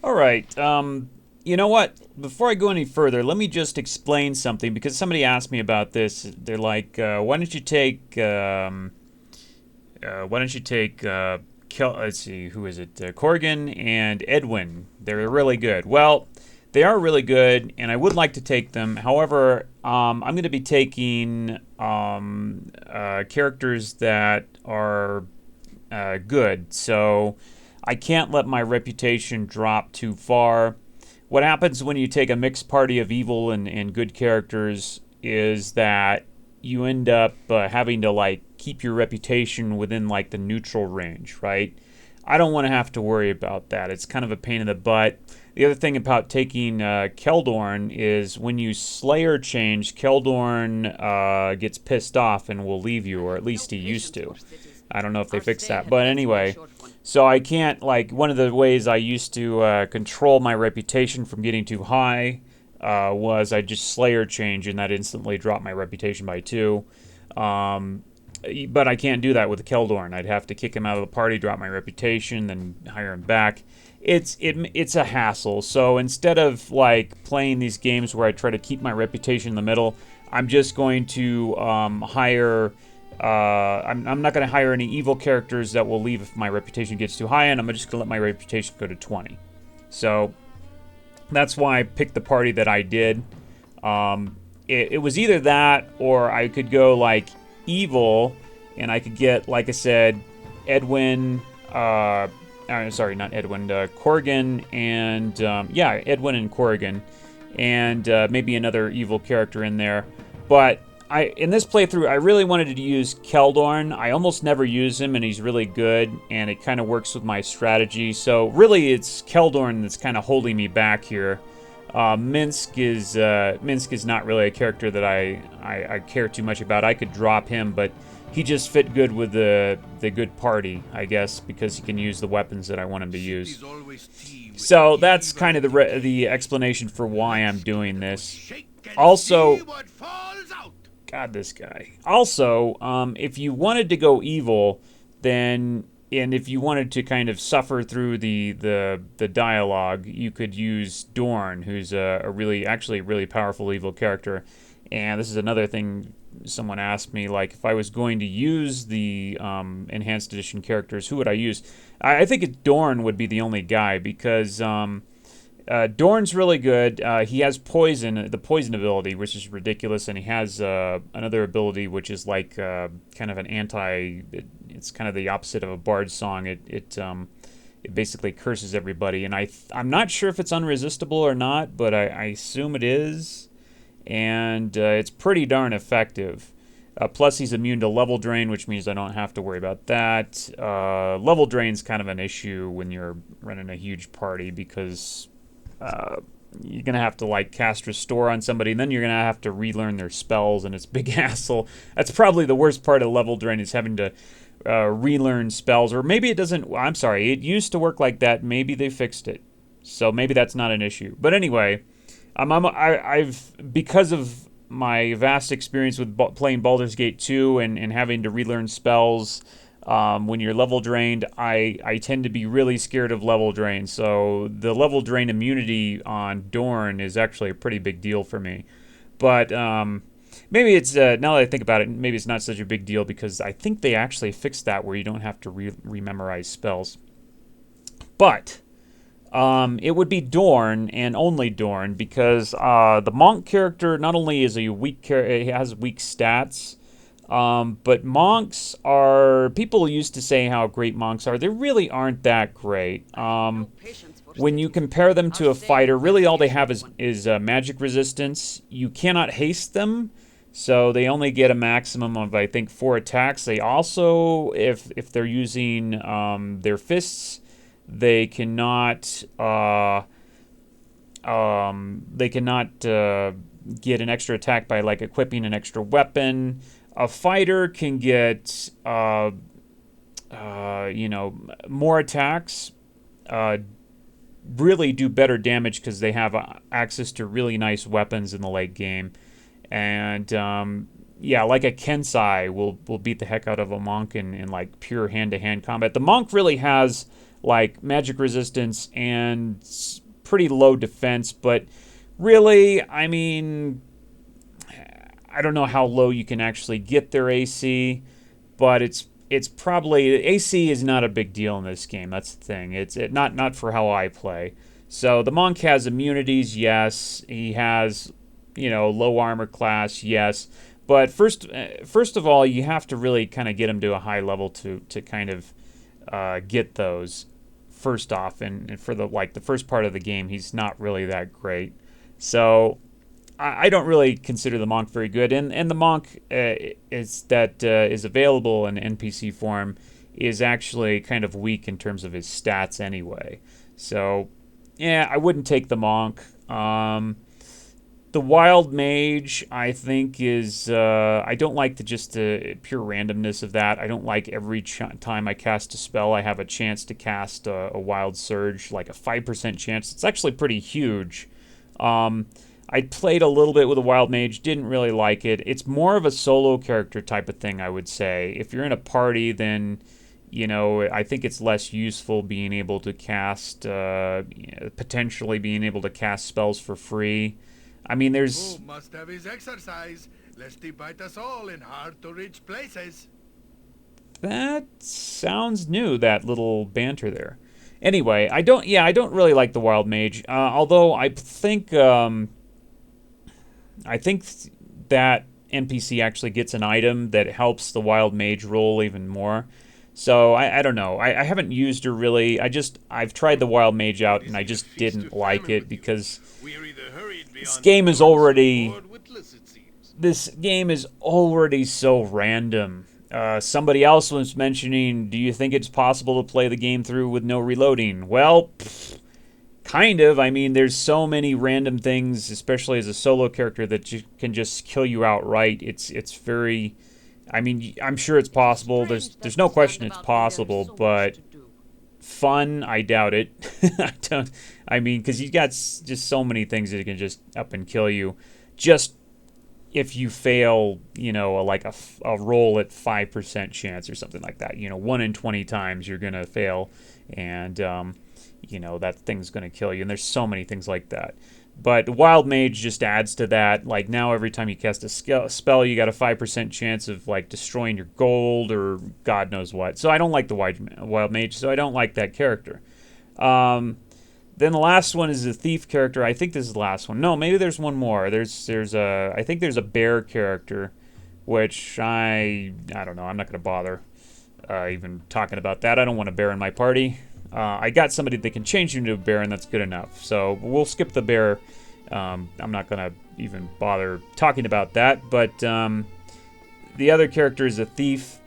All right. You know what? Before I go any further, let me just explain something because somebody asked me about this. They're like, why don't you take let's see, who is it? Corrigan and Edwin. They're really good. Well, they are really good, and I would like to take them. However, I'm going to be taking characters that are good. So I can't let my reputation drop too far. What happens when you take a mixed party of evil and good characters is that you end up having to like keep your reputation within like the neutral range, right? I don't want to have to worry about that. It's kind of a pain in the butt. The other thing about taking Keldorn is when you Slayer change, Keldorn gets pissed off and will leave you, or at least he used to. I don't know if they fixed that. But anyway, so I can't, like, one of the ways I used to control my reputation from getting too high was I just Slayer change, and that instantly dropped my reputation by 2. But I can't do that with Keldorn. I'd have to kick him out of the party, drop my reputation, then hire him back. It's a hassle. So instead of like playing these games where I try to keep my reputation in the middle, I'm just going to hire. I'm not going to hire any evil characters that will leave if my reputation gets too high, and I'm just going to let my reputation go to 20. So that's why I picked the party that I did. It was either that or I could go like evil, and I could get, like I said, Edwin. Sorry, not Edwin. Corrigan and Edwin and Corrigan, and maybe another evil character in there. But in this playthrough, I really wanted to use Keldorn. I almost never use him, and he's really good, and it kind of works with my strategy. So really, it's Keldorn that's kind of holding me back here. Minsk is not really a character that I care too much about. I could drop him, but he just fit good with the good party, I guess, because he can use the weapons that I want him to use. So that's kind of the explanation for why I'm doing this. Also, God, this guy. Also, if you wanted to go evil, then, and if you wanted to kind of suffer through the dialogue, you could use Dorn, who's actually a really powerful evil character. And this is another thing someone asked me, like, if I was going to use the enhanced edition characters, who would I use? I think Dorn would be the only guy, because Dorn's really good. He has the poison ability, which is ridiculous, and he has another ability which is like kind of an it's kind of the opposite of a bard song. It basically curses everybody, and I'm not sure if it's unresistible or not, but I assume it is, and it's pretty darn effective. Plus, he's immune to level drain, which means I don't have to worry about that. Level drain's kind of an issue when you're running a huge party, because you're going to have to like cast Restore on somebody, and then you're going to have to relearn their spells, and it's a big hassle. That's probably the worst part of level drain, is having to relearn spells. Or maybe it doesn't. I'm sorry, it used to work like that. Maybe they fixed it. So maybe that's not an issue. But anyway, I've because of my vast experience with playing Baldur's Gate 2 and having to relearn spells, when you're level drained, I tend to be really scared of level drain. So the level drain immunity on Dorn is actually a pretty big deal for me. But maybe it's, now that I think about it, maybe it's not such a big deal, because I think they actually fixed that where you don't have to rememorize spells. But it would be Dorn, and only Dorn, because the monk character not only is a weak character, it has weak stats, but monks are, people used to say how great monks are. They really aren't that great. When you compare them to a fighter, really all they have is magic resistance. You cannot haste them, so they only get a maximum of, I think, 4 attacks. They also, if they're using their fists, they cannot get an extra attack by like equipping an extra weapon. A fighter can get more attacks, really do better damage because they have access to really nice weapons in the late game. And like a Kensai will beat the heck out of a monk in like pure hand-to-hand combat. The monk really has like magic resistance and pretty low defense, but really, I mean, I don't know how low you can actually get their AC, but it's probably AC is not a big deal in this game. That's the thing. Not for how I play. So the monk has immunities, yes. He has, low armor class, yes. But first of all, you have to really kind of get him to a high level to kind of get those first off. And for the first part of the game, he's not really that great. So I don't really consider the monk very good, and the monk is available in NPC form is actually kind of weak in terms of his stats anyway. So yeah, I wouldn't take the monk. The wild mage, I think, is I don't like the pure randomness of that. I don't like every time I cast a spell, I have a chance to cast a wild surge, like a 5% chance. It's actually pretty huge. I played a little bit with a wild mage, didn't really like it. It's more of a solo character type of thing, I would say. If you're in a party, then, I think it's less useful being able to cast, potentially being able to cast spells for free. I mean, there's... Who must have his exercise, lest he bite us all in hard-to-reach places. That sounds new, that little banter there. Anyway, I don't really like the wild mage, although I think that NPC actually gets an item that helps the wild mage roll even more. So I don't know. I haven't used her really. I've tried the wild mage out and I just didn't like it because this game is already so random. Somebody else was mentioning, do you think it's possible to play the game through with no reloading? Well, kind of. I mean, there's so many random things, especially as a solo character, that can just kill you outright. It's very... I mean, I'm sure it's possible. There's no question it's possible, but fun, I doubt it. Because you got just so many things that can just up and kill you. Just if you fail, like a roll at 5% chance or something like that. 1 in 20 times you're going to fail, and that thing's going to kill you. And there's so many things like that. But the wild mage just adds to that. Like now every time you cast a spell, you got a 5% chance of like destroying your gold or God knows what. So I don't like the wild mage, so I don't like that character. Then the last one is the thief character. I think this is the last one. No, maybe there's one more. I think there's a bear character, which I don't know. I'm not going to bother even talking about that. I don't want a bear in my party. I got somebody that can change you into a bear, and that's good enough. So we'll skip the bear. I'm not going to even bother talking about that. But the other character is a thief.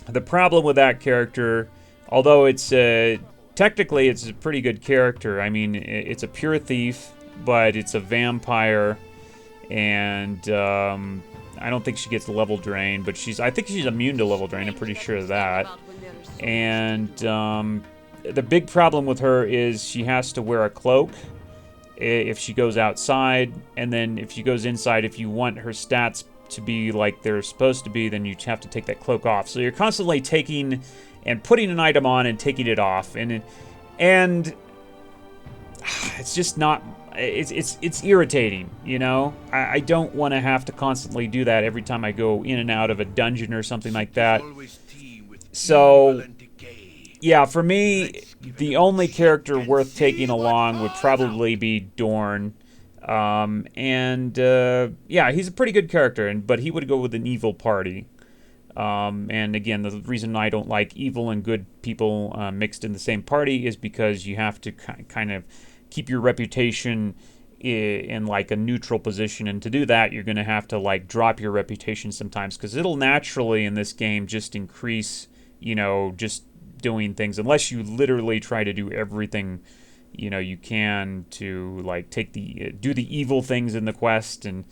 The problem with that character, although it's technically it's a pretty good character. I mean, it's a pure thief, but it's a vampire, and I don't think she gets level drain. But I think she's immune to level drain. I'm pretty sure of that. And the big problem with her is she has to wear a cloak if she goes outside, and then if she goes inside, if you want her stats to be like they're supposed to be, then you have to take that cloak off. So you're constantly taking and putting an item on and taking it off, and it's just not... It's irritating, I don't want to have to constantly do that every time I go in and out of a dungeon or something like that. So, yeah, for me, the only character worth taking along would probably be Dorn. Yeah, he's a pretty good character, but he would go with an evil party. And again, the reason I don't like evil and good people mixed in the same party is because you have to kind of keep your reputation in like a neutral position, and to do that you're going to have to like drop your reputation sometimes, because it'll naturally in this game just increase, just doing things, unless you literally try to do everything you can to like do the evil things in the quest, and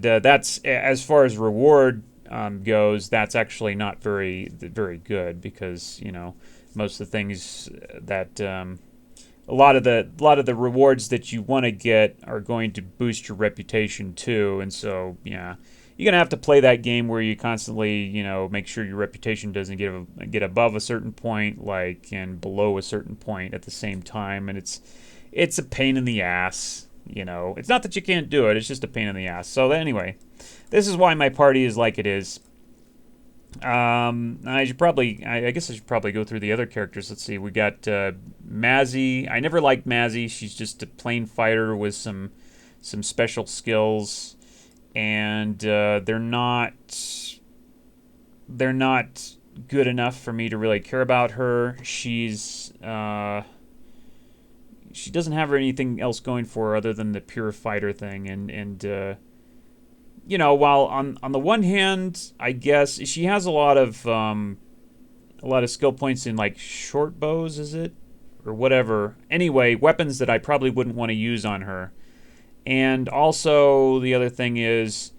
that's, as far as reward goes, that's actually not very good, because most of the things that a lot of the rewards that you want to get are going to boost your reputation too, and so yeah, you're gonna have to play that game where you constantly, make sure your reputation doesn't get above a certain point, like, and below a certain point at the same time, and it's a pain in the ass. It's not that you can't do it; it's just a pain in the ass. So anyway, this is why my party is like it is. I guess I should probably go through the other characters. Let's see. We got Mazzy. I never liked Mazzy. She's just a plain fighter with some special skills, and they're not good enough for me to really care about her. She doesn't have anything else going for her other than the pure fighter thing, and while on the one hand, I guess she has a lot of skill points in like short bows, is it, or whatever. Anyway, weapons that I probably wouldn't want to use on her. And also the other thing is,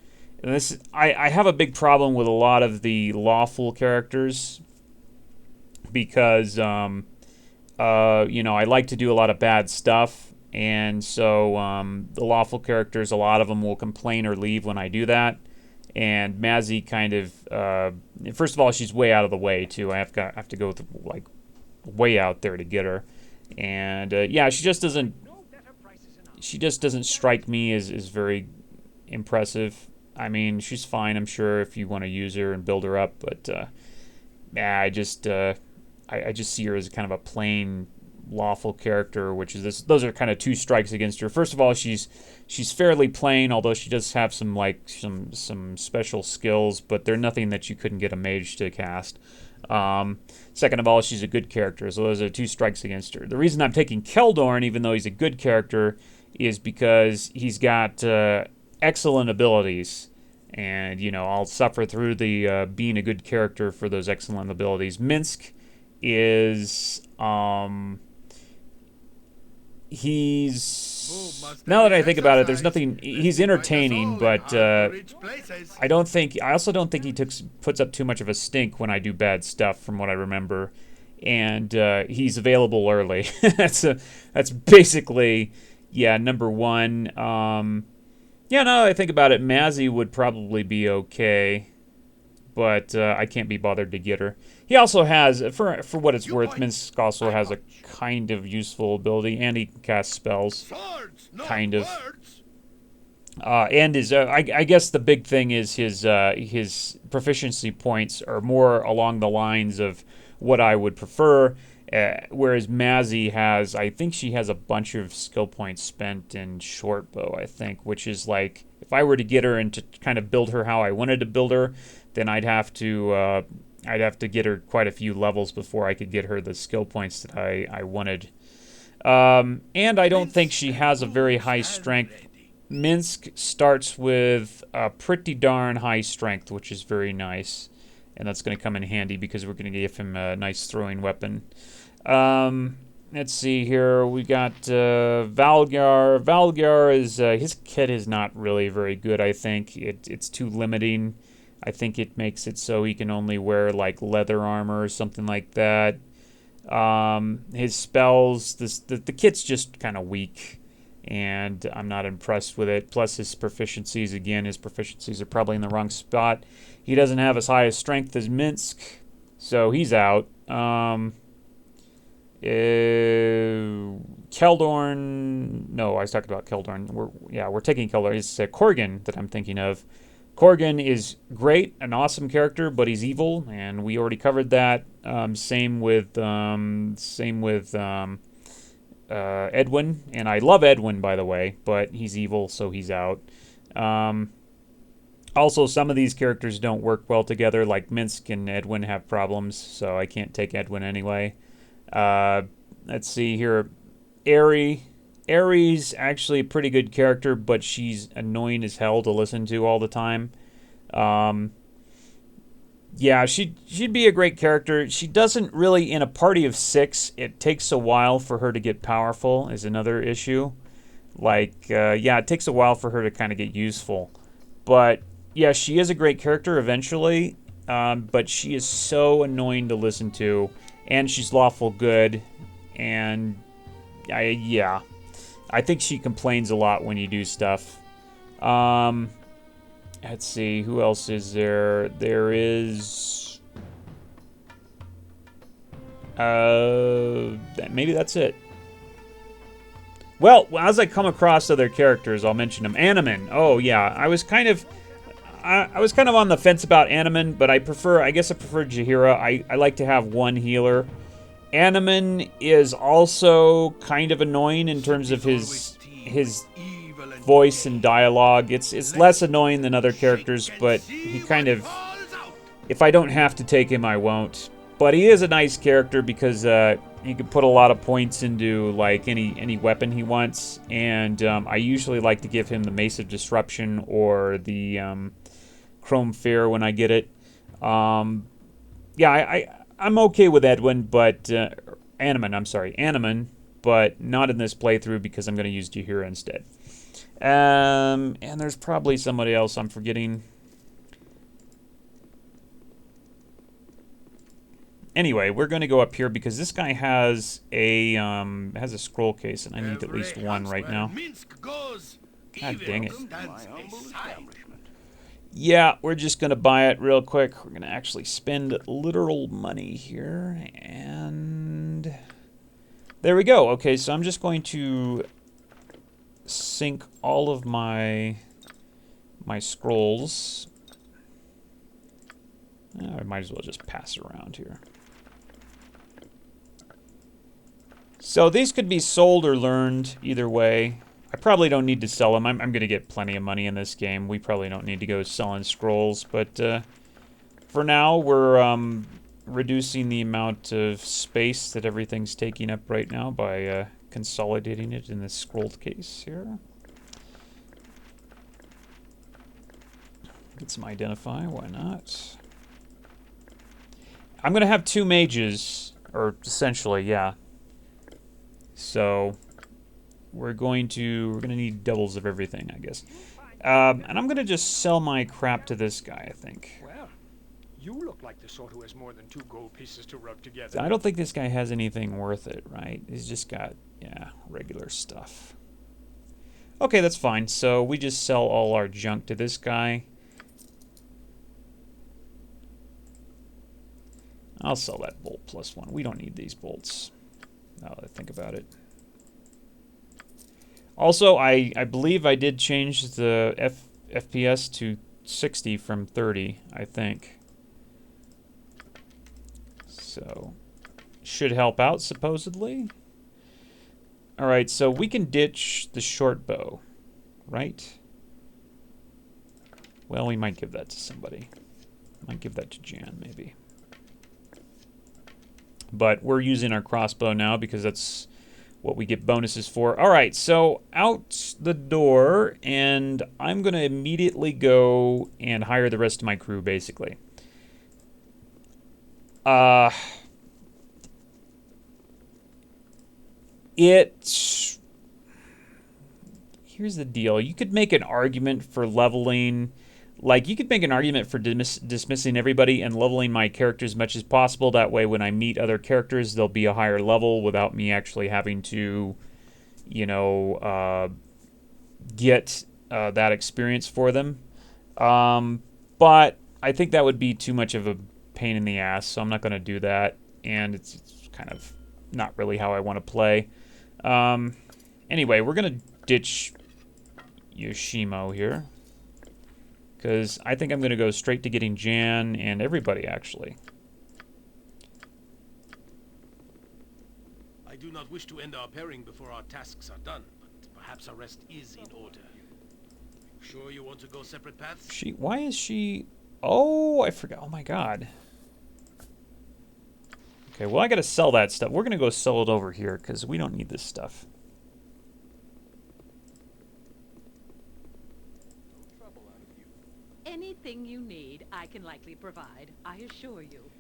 I have a big problem with a lot of the lawful characters because I like to do a lot of bad stuff. And so the lawful characters, a lot of them will complain or leave when I do that. And Mazzy kind of, first of all, she's way out of the way too. I have to go like way out there to get her. And she just doesn't strike me as very impressive. I mean, she's fine, I'm sure, if you want to use her and build her up. But I just see her as kind of a plain lawful character, which is this. Those are kind of two strikes against her. First of all, she's fairly plain, although she does have some special skills, but they're nothing that you couldn't get a mage to cast. Second of all, she's a good character, so those are two strikes against her. The reason I'm taking Keldorn, even though he's a good character, is because he's got excellent abilities, and I'll suffer through the being a good character for those excellent abilities. Minsk is now that I think about it, there's nothing. He's entertaining, but I also don't think he puts up too much of a stink when I do bad stuff, from what I remember. And he's available early. That's basically number one. Now that I think about it, Mazzy would probably be okay, but I can't be bothered to get her. He also has, for what it's worth, Minsk also has a kind of useful ability, and he can cast spells, kind of. And I guess the big thing is his proficiency points are more along the lines of what I would prefer, whereas Mazzy I think she has a bunch of skill points spent in short bow, I think, which is like, if I were to get her and to kind of build her how I wanted to build her, then I'd have to get her quite a few levels before I could get her the skill points that I wanted. And I don't think she has a very high strength. Minsk starts with a pretty darn high strength, which is very nice. And that's going to come in handy because we're going to give him a nice throwing weapon. Let's see here. We got Valgar. Valgar is his kit is not really very good, I think. It's too limiting. I think it makes it so he can only wear like leather armor or something like that. His spells, the kit's just kind of weak, and I'm not impressed with it. Plus his proficiencies are probably in the wrong spot. He doesn't have as high a strength as Minsk, so he's out. Keldorn, no, I was talking about Keldorn. We're taking Keldorn. It's Korgan that I'm thinking of. Korgan is great, an awesome character, but he's evil, and we already covered that. Same with Edwin, and I love Edwin, by the way, but he's evil, so he's out. Also, some of these characters don't work well together, like Minsk and Edwin have problems, so I can't take Edwin anyway. Let's see here. Ares, actually a pretty good character, but she's annoying as hell to listen to all the time. She'd be a great character. She doesn't really, in a party of 6, it takes a while for her to get powerful, is another issue. It takes a while for her to kind of get useful. But, yeah, she is a great character eventually, but she is so annoying to listen to, and she's lawful good, and, I think she complains a lot when you do stuff. Let's see, who else is there? There is... maybe that's it. Well, as I come across other characters, I'll mention them. Animan. Oh, yeah. I was kind of on the fence about Animan, but I guess I prefer Jaheira. I like to have one healer. Animan is also kind of annoying in terms of his voice and dialogue. It's less annoying than other characters, but he kind of... If I don't have to take him, I won't. But he is a nice character because he can put a lot of points into like any weapon he wants, and I usually like to give him the Mace of Disruption or the Chrome Fear when I get it. Yeah, I'm okay with Edwin, but Animan, but not in this playthrough because I'm going to use Jaheira instead. And there's probably somebody else I'm forgetting. Anyway, we're going to go up here because this guy has a scroll case, and I need at least one right now. God dang it. Yeah, we're just going to buy it real quick. We're going to actually spend literal money here, and there we go. Okay, so I'm just going to sync all of my scrolls. I might as well just pass around here. So these could be sold or learned either way. I probably don't need to sell them. I'm going to get plenty of money in this game. We probably don't need to go selling scrolls. But for now, we're reducing the amount of space that everything's taking up right now by consolidating it in this scrolled case here. Get some identify. Why not? I'm going to have 2 mages, or essentially, yeah. So we're going to need doubles of everything, I guess. And I'm going to just sell my crap to this guy, I think. Well, you look like the sort who has more than 2 gold pieces to rub together. I don't think this guy has anything worth it, right? He's just got, yeah, regular stuff. Okay, that's fine. So we just sell all our junk to this guy. I'll sell that bolt +1. We don't need these bolts. Now that I think about it. Also, I believe I did change the FPS to 60 from 30, I think. So, should help out, supposedly. Alright, so we can ditch the short bow, right? Well, we might give that to somebody. Might give that to Jan, maybe. But we're using our crossbow now because that's what we get bonuses for. All right, so out the door, and I'm going to immediately go and hire the rest of my crew, basically. Here's the deal. You could make an argument for leveling... Like, you could make an argument for dismissing everybody and leveling my characters as much as possible. That way, when I meet other characters, they'll be a higher level without me actually having to, you know, get that experience for them. But I think that would be too much of a pain in the ass, so I'm not going to do that. And it's kind of not really how I want to play. Anyway, we're going to ditch Yoshimo here. Because I think I'm going to go straight to getting Jan and everybody, actually. I do not wish to end our pairing before our tasks are done, but perhaps a rest is in order. Sure you want to go separate paths? Why is she... Oh, I forgot. Oh, my God. Okay, well, I got to sell that stuff. We're going to go sell it over here, because we don't need this stuff. Anything you need, I can likely provide, I assure you.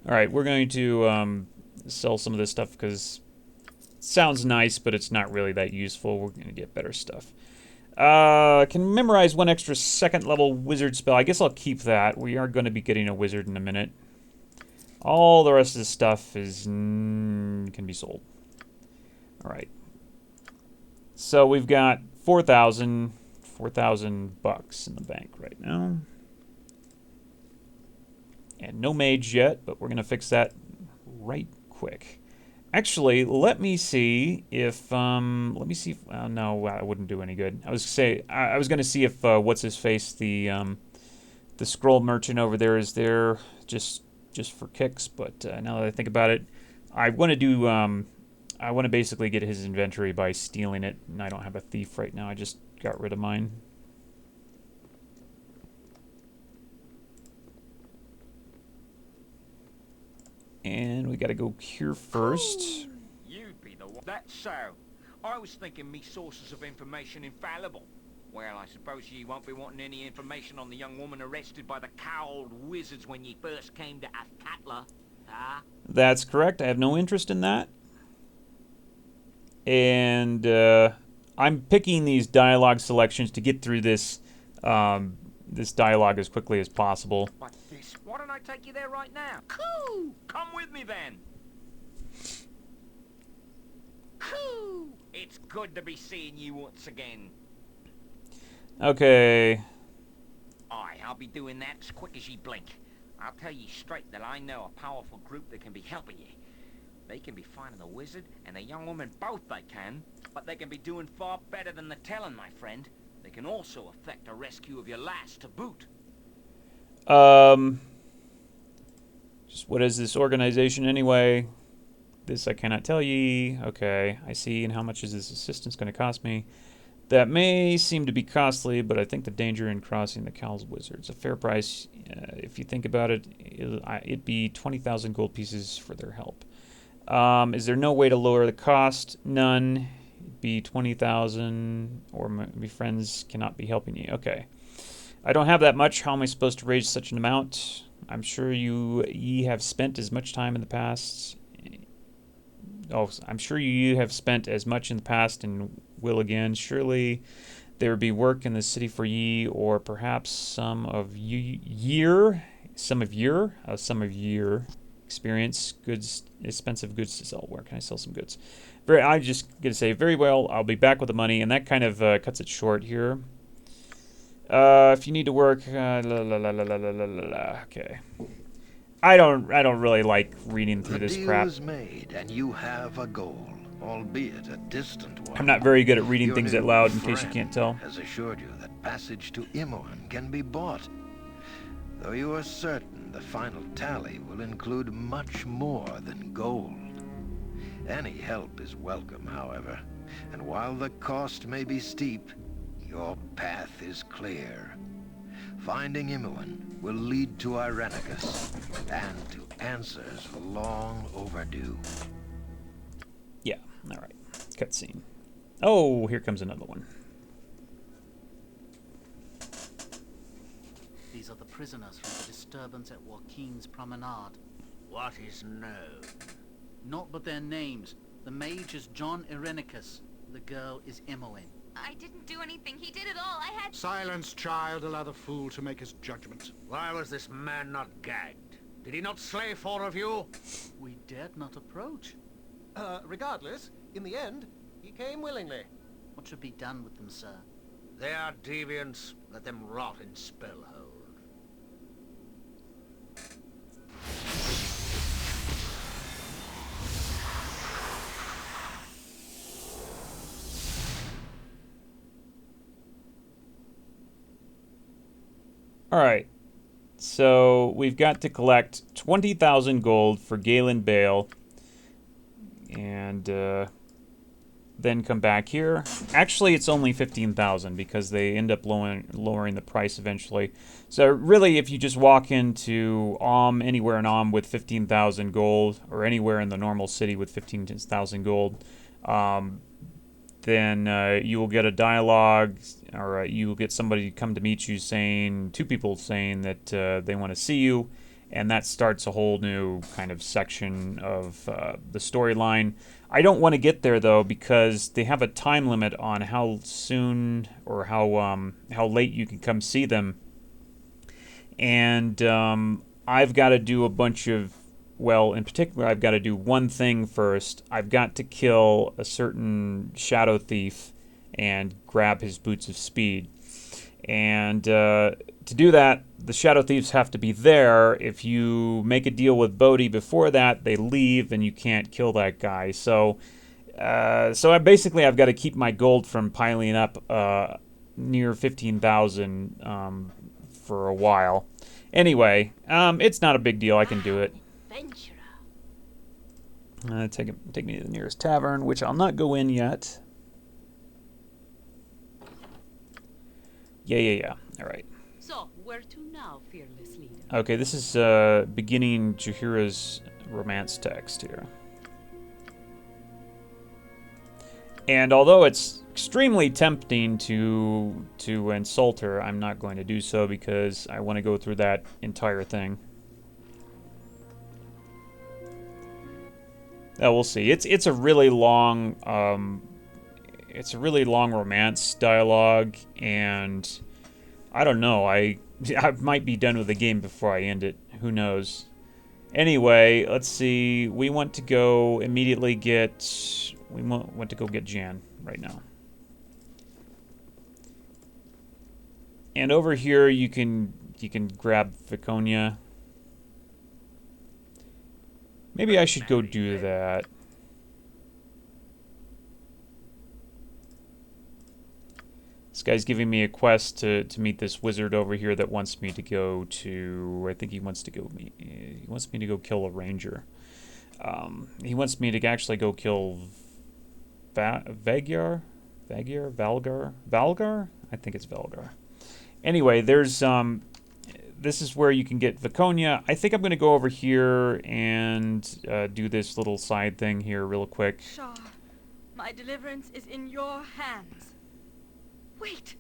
All right, we're going to sell some of this stuff because it sounds nice, but it's not really that useful. We're going to get better stuff. Can memorize 1 extra 2nd level wizard spell. I guess I'll keep that. We are going to be getting a wizard in a minute. All the rest of the stuff is can be sold. All right. So we've got 4,000, 4,000 bucks in the bank right now. And no mage yet, but we're going to fix that right quick. Actually, let me see if no, I wouldn't do any good. I was going to see if what's his face, the scroll merchant over there, is there just for kicks. But now that I think about it, I want to do I want to basically get his inventory by stealing it, and I don't have a thief right now. I just got rid of mine. And we got to go here first. You'd be the one. That's so. I was thinking me sources of information infallible. Well, I suppose you won't be wanting any information on the young woman arrested by the cowled wizards when ye first came to Athkatla, huh? That's correct. I have no interest in that. And I'm picking these dialogue selections to get through this this dialogue as quickly as possible. But this, why don't I take you there right now? Cool! Come with me then. Cool! It's good to be seeing you once again. Okay. Aye, I'll be doing that as quick as ye blink. I'll tell ye straight that I know a powerful group that can be helping ye. They can be finding the wizard and the young woman both they can, but they can be doing far better than the telling, my friend. They can also effect a rescue of your lass to boot. Just what is this organization anyway? This I cannot tell ye. Okay, I see. And how much is this assistance going to cost me? That may seem to be costly, but I think the danger in crossing the Cowl's Wizards. A fair price, if you think about it, it'd be 20,000 gold pieces for their help. Is there no way to lower the cost? None. It'd be 20,000, or my friends cannot be helping you. Okay. I don't have that much. How am I supposed to raise such an amount? I'm sure ye have spent as much time in the past. Oh, I'm sure you have spent as much in the past and will again. Surely there be work in the city for ye, or perhaps some of year experience, goods, expensive goods to sell. Where can I sell some goods? I'm just gonna say very well. I'll be back with the money, and that kind of cuts it short here. If you need to work, okay. I don't really like reading through this crap. The deal is made, and you have a goal, albeit a distant one. I'm not very good at reading Your things new out loud, in case you friend can't tell. has assured you that passage to Imoen can be bought, though you are certain the final tally will include much more than gold. Any help is welcome, however, and while the cost may be steep, your path is clear. Finding Imoen will lead to Irenicus, and to answers long overdue. Yeah, alright. Cutscene. Oh, here comes another one. These are the prisoners from the disturbance at Joaquin's Promenade. What is known? Not but their names. The mage is John Irenicus. The girl is Imoen. I didn't do anything. He did it all. I had... Silence, child. Allow the fool to make his judgment. Why was this man not gagged? Did he not slay 4 of you? We dared not approach. Regardless, in the end, he came willingly. What should be done with them, sir? They are deviants. Let them rot in Spellhold. Alright, so we've got to collect 20,000 gold for Galen Bayle, and then come back here. Actually, it's only 15,000 because they end up lowering the price eventually. So really, if you just walk into anywhere in with 15,000 gold, or anywhere in the normal city with 15,000 gold, then you will get a dialogue, or you will get somebody to come to meet you saying, 2 people saying that they want to see you, and that starts a whole new kind of section of the storyline. I don't want to get there though, because they have a time limit on how soon or how late you can come see them, and I've got to do a bunch of, well, in particular, I've got to do one thing first. I've got to kill a certain shadow thief and grab his boots of speed. And to do that, the Shadow Thieves have to be there. If you make a deal with Bodhi before that, they leave and you can't kill that guy. So I've got to keep my gold from piling up near 15,000 for a while. Anyway, it's not a big deal. I can do it. Take me to the nearest tavern, which I'll not go in yet. Yeah. All right. So, where to now, fearless leader? Okay, this is beginning Jaheira's romance text here. And although it's extremely tempting to insult her, I'm not going to do so because I want to go through that entire thing. We'll see. It's a really long romance dialogue, and I don't know. I might be done with the game before I end it. Who knows? Anyway, let's see. We want to go immediately get. We want to go get Jan right now. And over here, you can grab Viconia. Maybe I should go do that. This guy's giving me a quest to meet this wizard over here that wants me to go to. I think he wants to go. He wants me to go kill a ranger. He wants me to actually go kill Valgar. I think it's Valgar. Anyway, there's this is where you can get Viconia. I think I'm going to go over here and do this little side thing here real quick. Shah, my deliverance is in your hands. Wait,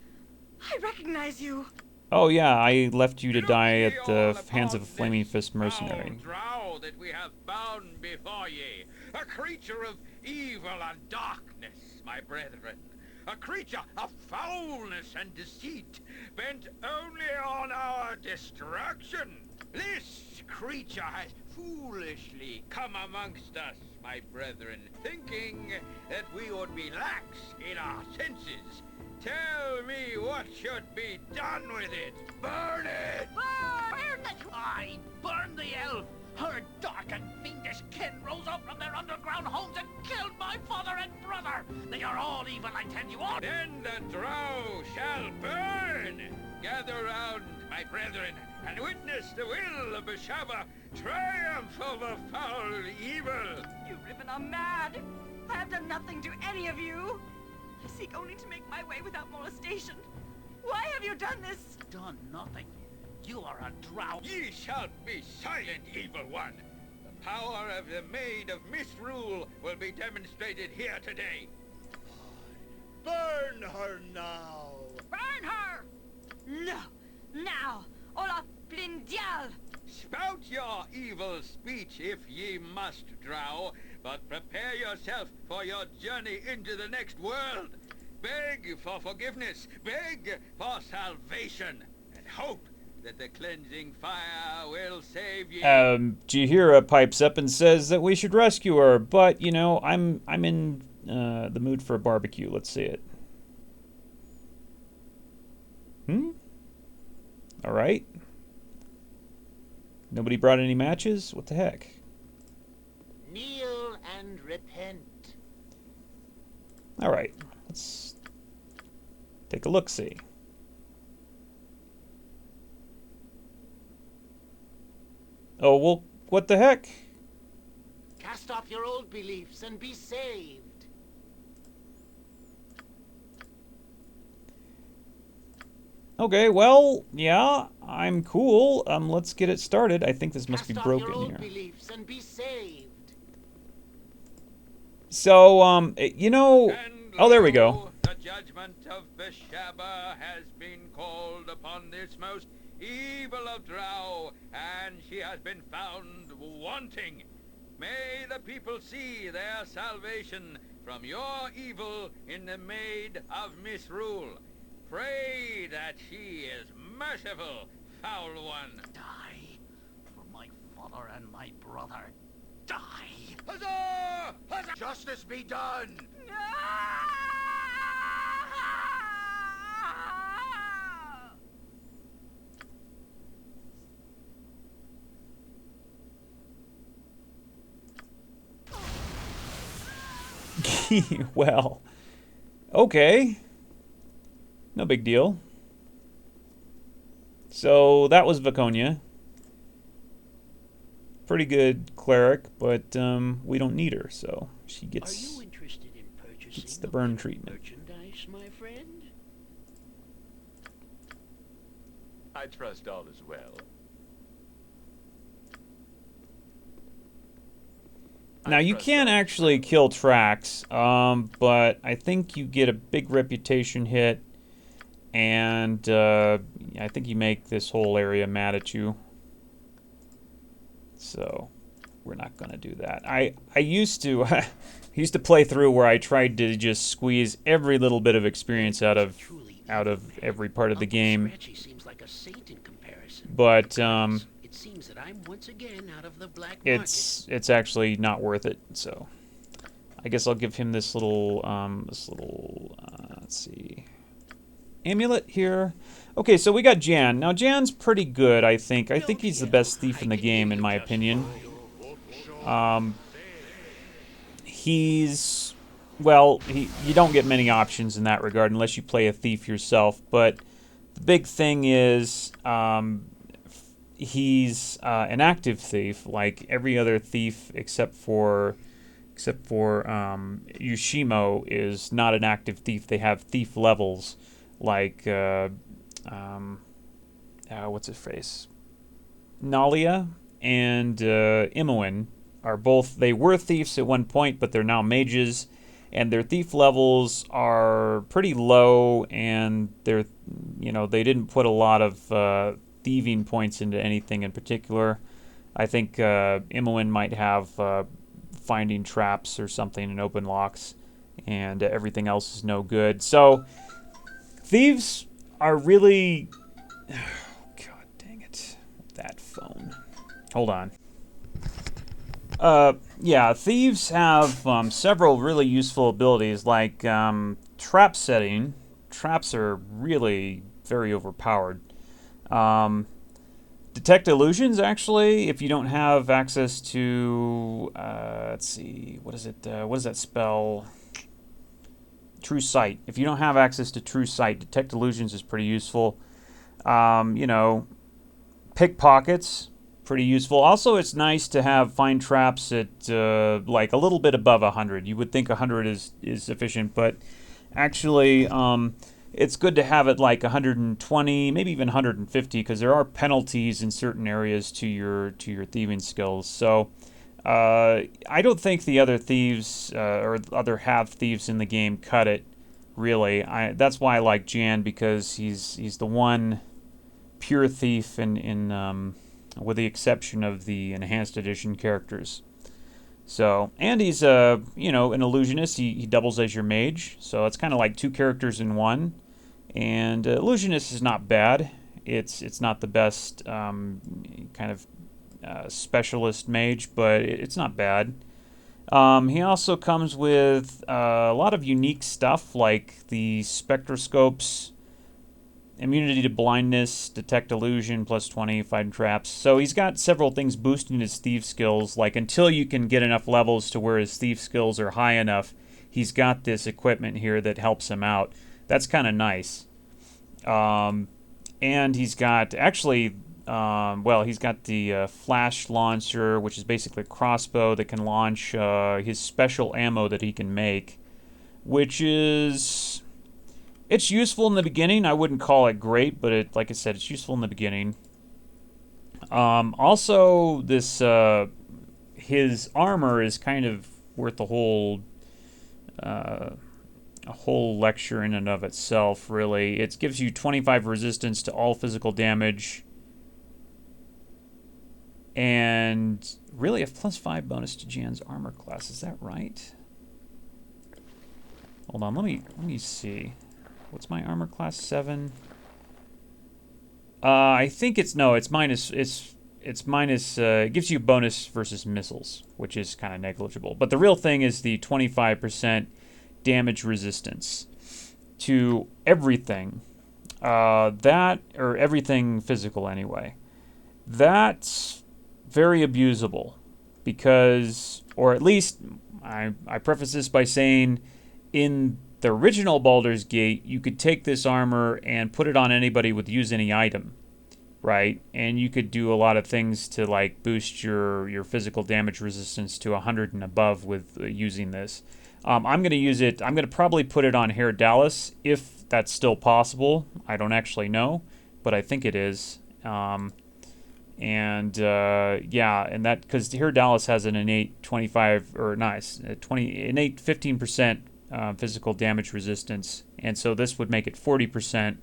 I recognize you. Oh yeah, I left you to die at the hands of a Flaming Fist mercenary. Drow that we have bound before ye, a creature of evil and darkness, my brethren. A creature of foulness and deceit, bent only on our destruction. This creature has foolishly come amongst us, my brethren, thinking that we would be lax in our senses. Tell me what should be done with it. Burn it! Burn the cry! Burn the elf! Her dark and fiendish kin rose up from their underground homes and killed my father and brother! They are all evil, I tell you all! Then the drow shall burn! Gather round, my brethren, and witness the will of Beshaba triumph over foul evil! You Riven are mad! I have done nothing to any of you! I seek only to make my way without molestation. Why have you done this? Done nothing. You are a drow. Ye shall be silent, evil one. The power of the Maid of Misrule will be demonstrated here today. Burn her now! Burn her! No! Now! Olaf Blindial! Spout your evil speech if ye must, drow, but prepare yourself for your journey into the next world. Beg for forgiveness, beg for salvation, and hope that the cleansing fire will save you. Jaheira pipes up and says that we should rescue her, but you know, I'm in the mood for a barbecue. Let's see it. All right. Nobody brought any matches? What the heck? Kneel and repent. All right. Let's take a look-see. Oh, well, what the heck? Cast off your old beliefs and be saved. Okay, well, yeah, I'm cool. Let's get it started. I think this must be broken your old here. Beliefs and be saved. So, you know... Oh, there we go. The judgment of Beshaba has been called upon this most evil of drow, and she has been found wanting. May the people see their salvation from your evil in the Maid of Misrule. Pray that she is merciful, foul one. Die for my father and my brother. Die! Huzzah! Huzzah! Justice be done! Well, okay. No big deal. So that was Viconia. Pretty good cleric, but we don't need her, so she gets the burn treatment. Merchandise, my friend? I trust all is well. Now you can actually kill tracks, but I think you get a big reputation hit, and I think you make this whole area mad at you. So we're not gonna do that. I used to used to play through where I tried to just squeeze every little bit of experience out of every part of the game. But it seems that I'm once again out of the black market. it's actually not worth it. So I guess I'll give him this little let's see, amulet here. Okay, so we got Jan. Now Jan's pretty good, I think. I think he's the best thief in the game, in my opinion. He's, well, you don't get many options in that regard unless you play a thief yourself. But the big thing is he's an active thief, like every other thief except for Yushimo is not an active thief. They have thief levels, like what's his face? Nalia and Imoen are both, they were thieves at one point, but they're now mages, and their thief levels are pretty low, and they're, they didn't put a lot of thieving points into anything in particular. I think Imoen might have finding traps or something and open locks, and everything else is no good. So thieves are really, oh, god dang it, that phone. Hold on. Yeah, thieves have several really useful abilities, like trap setting. Traps are really very overpowered. Detect illusions, actually, if you don't have access to, let's see, what is it? What is that spell? True Sight. If you don't have access to True Sight, Detect illusions is pretty useful. Pickpockets, pretty useful. Also, it's nice to have find traps at like a little bit above 100. You would think 100 is sufficient, but actually it's good to have it like 120, maybe even 150, because there are penalties in certain areas to your thieving skills. So I don't think the other thieves or other half thieves in the game cut it, really. That's why I like Jan, because he's the one pure thief in with the exception of the enhanced edition characters. So, and he's an illusionist. He doubles as your mage, so it's kind of like two characters in one. And illusionist is not bad. It's not the best kind of specialist mage, but it's not bad. He also comes with a lot of unique stuff, like the spectroscopes, immunity to blindness, detect illusion, plus 20, find traps. So he's got several things boosting his thief skills, like until you can get enough levels to where his thief skills are high enough, he's got this equipment here that helps him out. That's kind of nice. And he's got, actually, he's got the flash launcher, which is basically a crossbow that can launch his special ammo that he can make, which is, it's useful in the beginning. I wouldn't call it great, but like I said, it's useful in the beginning. Also, this his armor is kind of worth a whole lecture in and of itself, really. It gives you 25 resistance to all physical damage, and really a +5 bonus to Jan's armor class. Is that right? Hold on, let me see. What's my armor class? 7. I think it's minus. It's minus. It gives you a bonus versus missiles, which is kind of negligible. But the real thing is the 25% damage resistance to everything. Or everything physical anyway. That's very abusable, because, or at least I preface this by saying in the original Baldur's Gate, you could take this armor and put it on anybody with use any item, right? And you could do a lot of things to like boost your physical damage resistance to 100 and above with using this. I'm going to use it. I'm going to probably put it on Haer'Dalis if that's still possible. I don't actually know, but I think it is. Yeah, and that because Haer'Dalis has an innate 25 or nice 20 innate 15% physical damage resistance, and so this would make it 40%.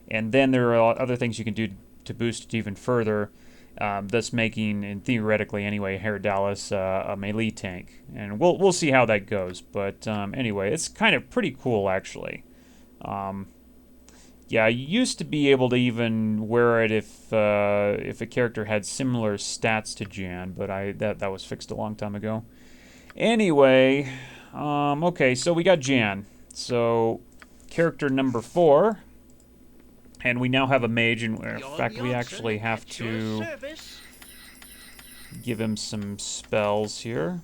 And then there are other things you can do to boost it even further, thus making, and theoretically anyway, Haer'Dalis a melee tank. And we'll see how that goes. But anyway, it's kind of pretty cool actually. Yeah, you used to be able to even wear it if a character had similar stats to Jan, but that was fixed a long time ago. Anyway, okay, so we got Jan. So character number 4. And we now have a mage, and in fact, we actually have to give him some spells here.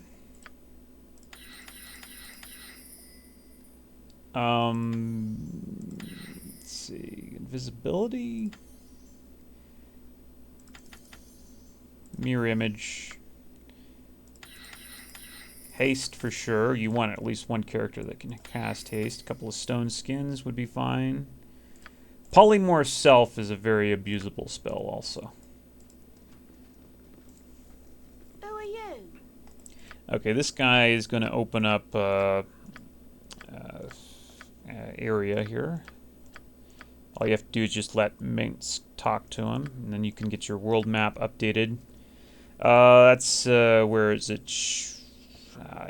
Let's see, invisibility, mirror image, haste for sure. You want at least one character that can cast haste. A couple of stone skins would be fine. Polymorph Self is a very abusable spell also. Who are you? Okay, this guy is going to open up area here. All you have to do is just let Minx talk to him, and then you can get your world map updated. That's where is it?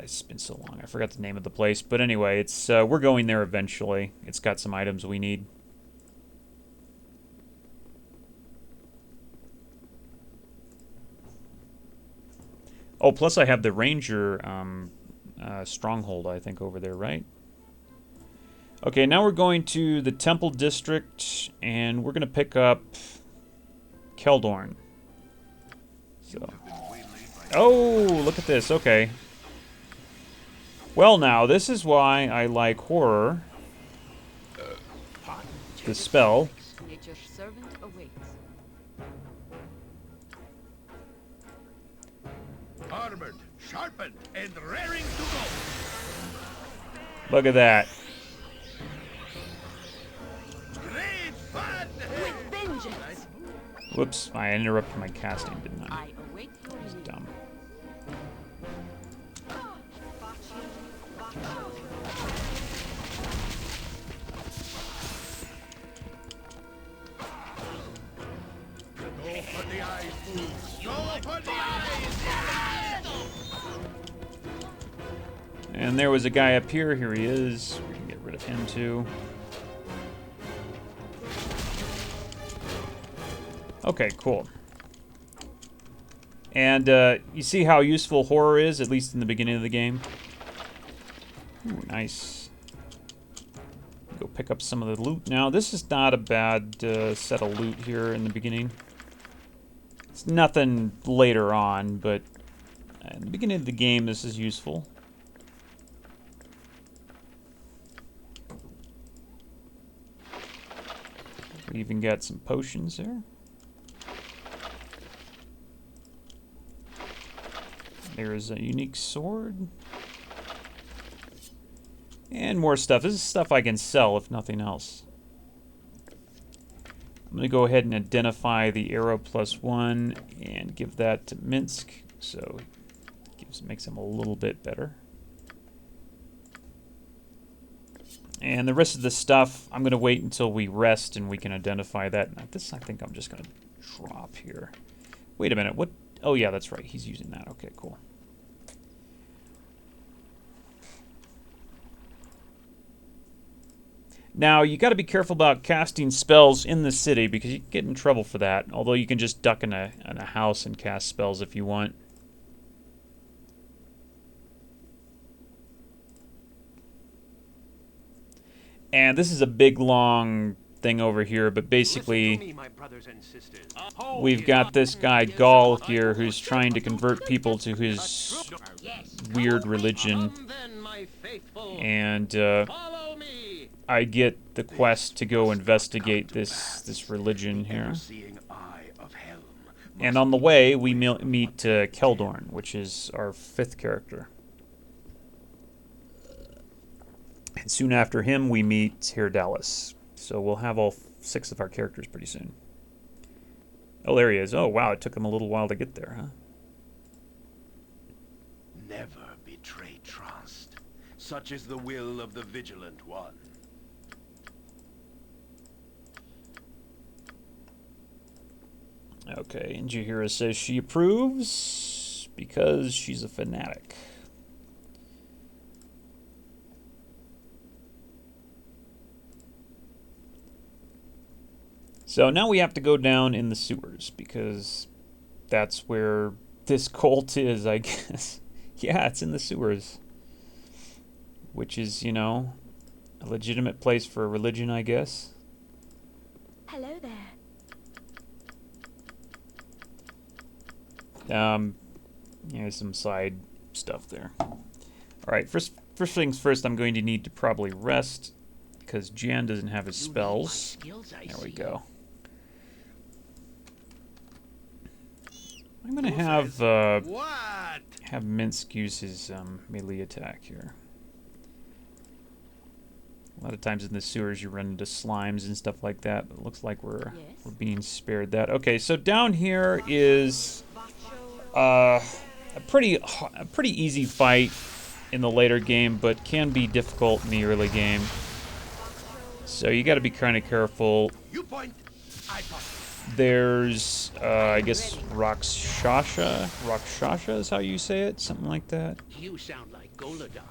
It's been so long, I forgot the name of the place. But anyway, it's we're going there eventually. It's got some items we need. Oh, plus I have the Ranger stronghold, I think, over there, right? Okay, now we're going to the Temple District, and we're going to pick up Keldorn. So. Oh, look at this. Okay. Well, now, this is why I like horror. The spell. Nature's servant awaits. Armored, sharpened, and raring to go. Look at that. Great fun! With vengeance! Whoops, I interrupted my casting, didn't I? I await your That was dumb. Go for the eyes, fools! Go for the eyes! And there was a guy up here. Here he is. We can get rid of him too. Okay, cool. And you see how useful horror is, at least in the beginning of the game? Ooh, nice. Go pick up some of the loot. Now, this is not a bad set of loot here in the beginning. It's nothing later on, but in the beginning of the game, this is useful. We even got some potions there. There's a unique sword. And more stuff. This is stuff I can sell, if nothing else. I'm going to go ahead and identify the arrow +1 and give that to Minsk, so it makes him a little bit better. And the rest of the stuff, I'm going to wait until we rest and we can identify that. Now, this I think I'm just going to drop here. Wait a minute, what? Oh yeah, that's right, he's using that. Okay, cool. Now, you got to be careful about casting spells in the city because you can get in trouble for that. Although you can just duck in a house and cast spells if you want. And this is a big, long thing over here, but basically me, my brothers and sisters. we've got this guy Gaul here who's trying to convert people to his weird religion, Come then, my faithful. and Follow me. I get the quest to go investigate this religion here. Seeing eye of Helm. And on the way, we meet Keldorn, which is our 5th character. And soon after him, we meet Haer'Dalis. So we'll have all 6 of our characters pretty soon. Oh, there he is. Oh, wow, it took him a little while to get there, huh? Never betray trust. Such is the will of the Vigilant One. Okay, and Jaheira says she approves because she's a fanatic. So now we have to go down in the sewers because that's where this cult is, I guess. Yeah, it's in the sewers. Which is, you know, a legitimate place for a religion, I guess. Hello there. Yeah, some side stuff there. Alright, first things first, I'm going to need to probably rest because Jan doesn't have his spells. There we go. I'm gonna have Minsk use his melee attack here. A lot of times in the sewers you run into slimes and stuff like that, but it looks like we're being spared that. Okay, so down here is a pretty easy fight in the later game, but can be difficult in the early game. So you got to be kind of careful. You point, I point. There's, I guess, Rakshasha is how you say it, something like that. You sound like Goladar.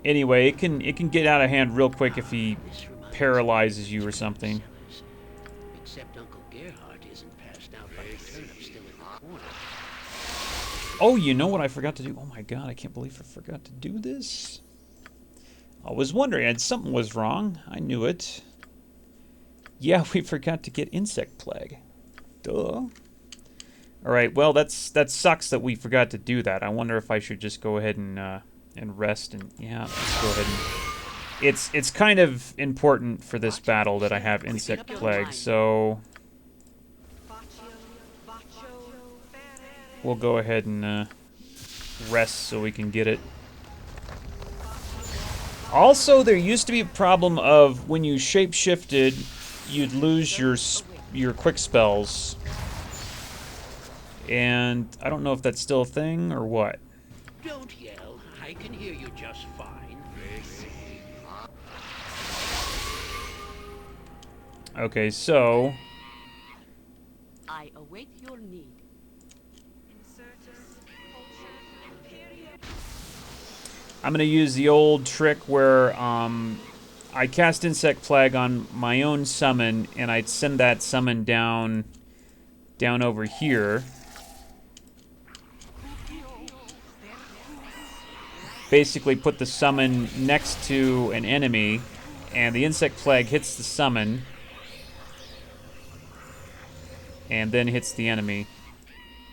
Anyway, it can get out of hand real quick if he paralyzes you or something. Except Uncle Gerhard isn't passed out by the turnip still in the corner. Oh, you know what I forgot to do? Oh my god, I can't believe I forgot to do this. I was wondering, something was wrong. I knew it. Yeah, we forgot to get insect plague. Duh. Alright, well, that sucks that we forgot to do that. I wonder if I should just go ahead and rest and... Yeah, let's go ahead and... It's kind of important for this battle that I have insect plague, so... We'll go ahead and rest so we can get it. Also, there used to be a problem of when you shape-shifted, you'd lose your quick spells. And I don't know if that's still a thing or what. Don't yell. I can hear you just fine. Okay, so... I await your need. I'm going to use the old trick where I cast Insect Plague on my own summon, and I'd send that summon down over here. Basically put the summon next to an enemy, and the Insect Plague hits the summon, and then hits the enemy.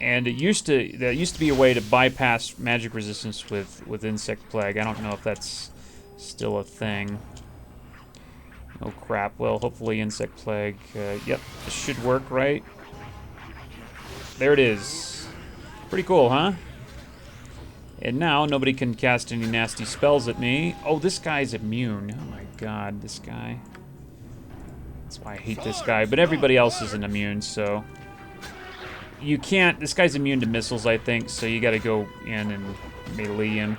And there used to be a way to bypass magic resistance with Insect Plague. I don't know if that's still a thing. Oh crap, well hopefully Insect Plague, yep, this should work, right? There it is. Pretty cool, huh? And now nobody can cast any nasty spells at me. Oh, this guy's immune. Oh my god, this guy. That's why I hate this guy, but everybody else isn't immune, so... You can't... This guy's immune to missiles, I think, so you gotta go in and melee him.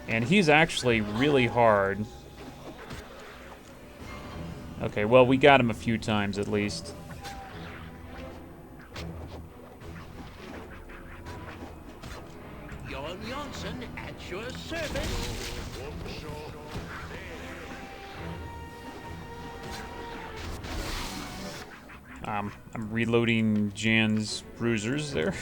And he's actually really hard. Okay, well, we got him a few times, at least. Jan Jansen at your service. I'm reloading Jan's bruisers there.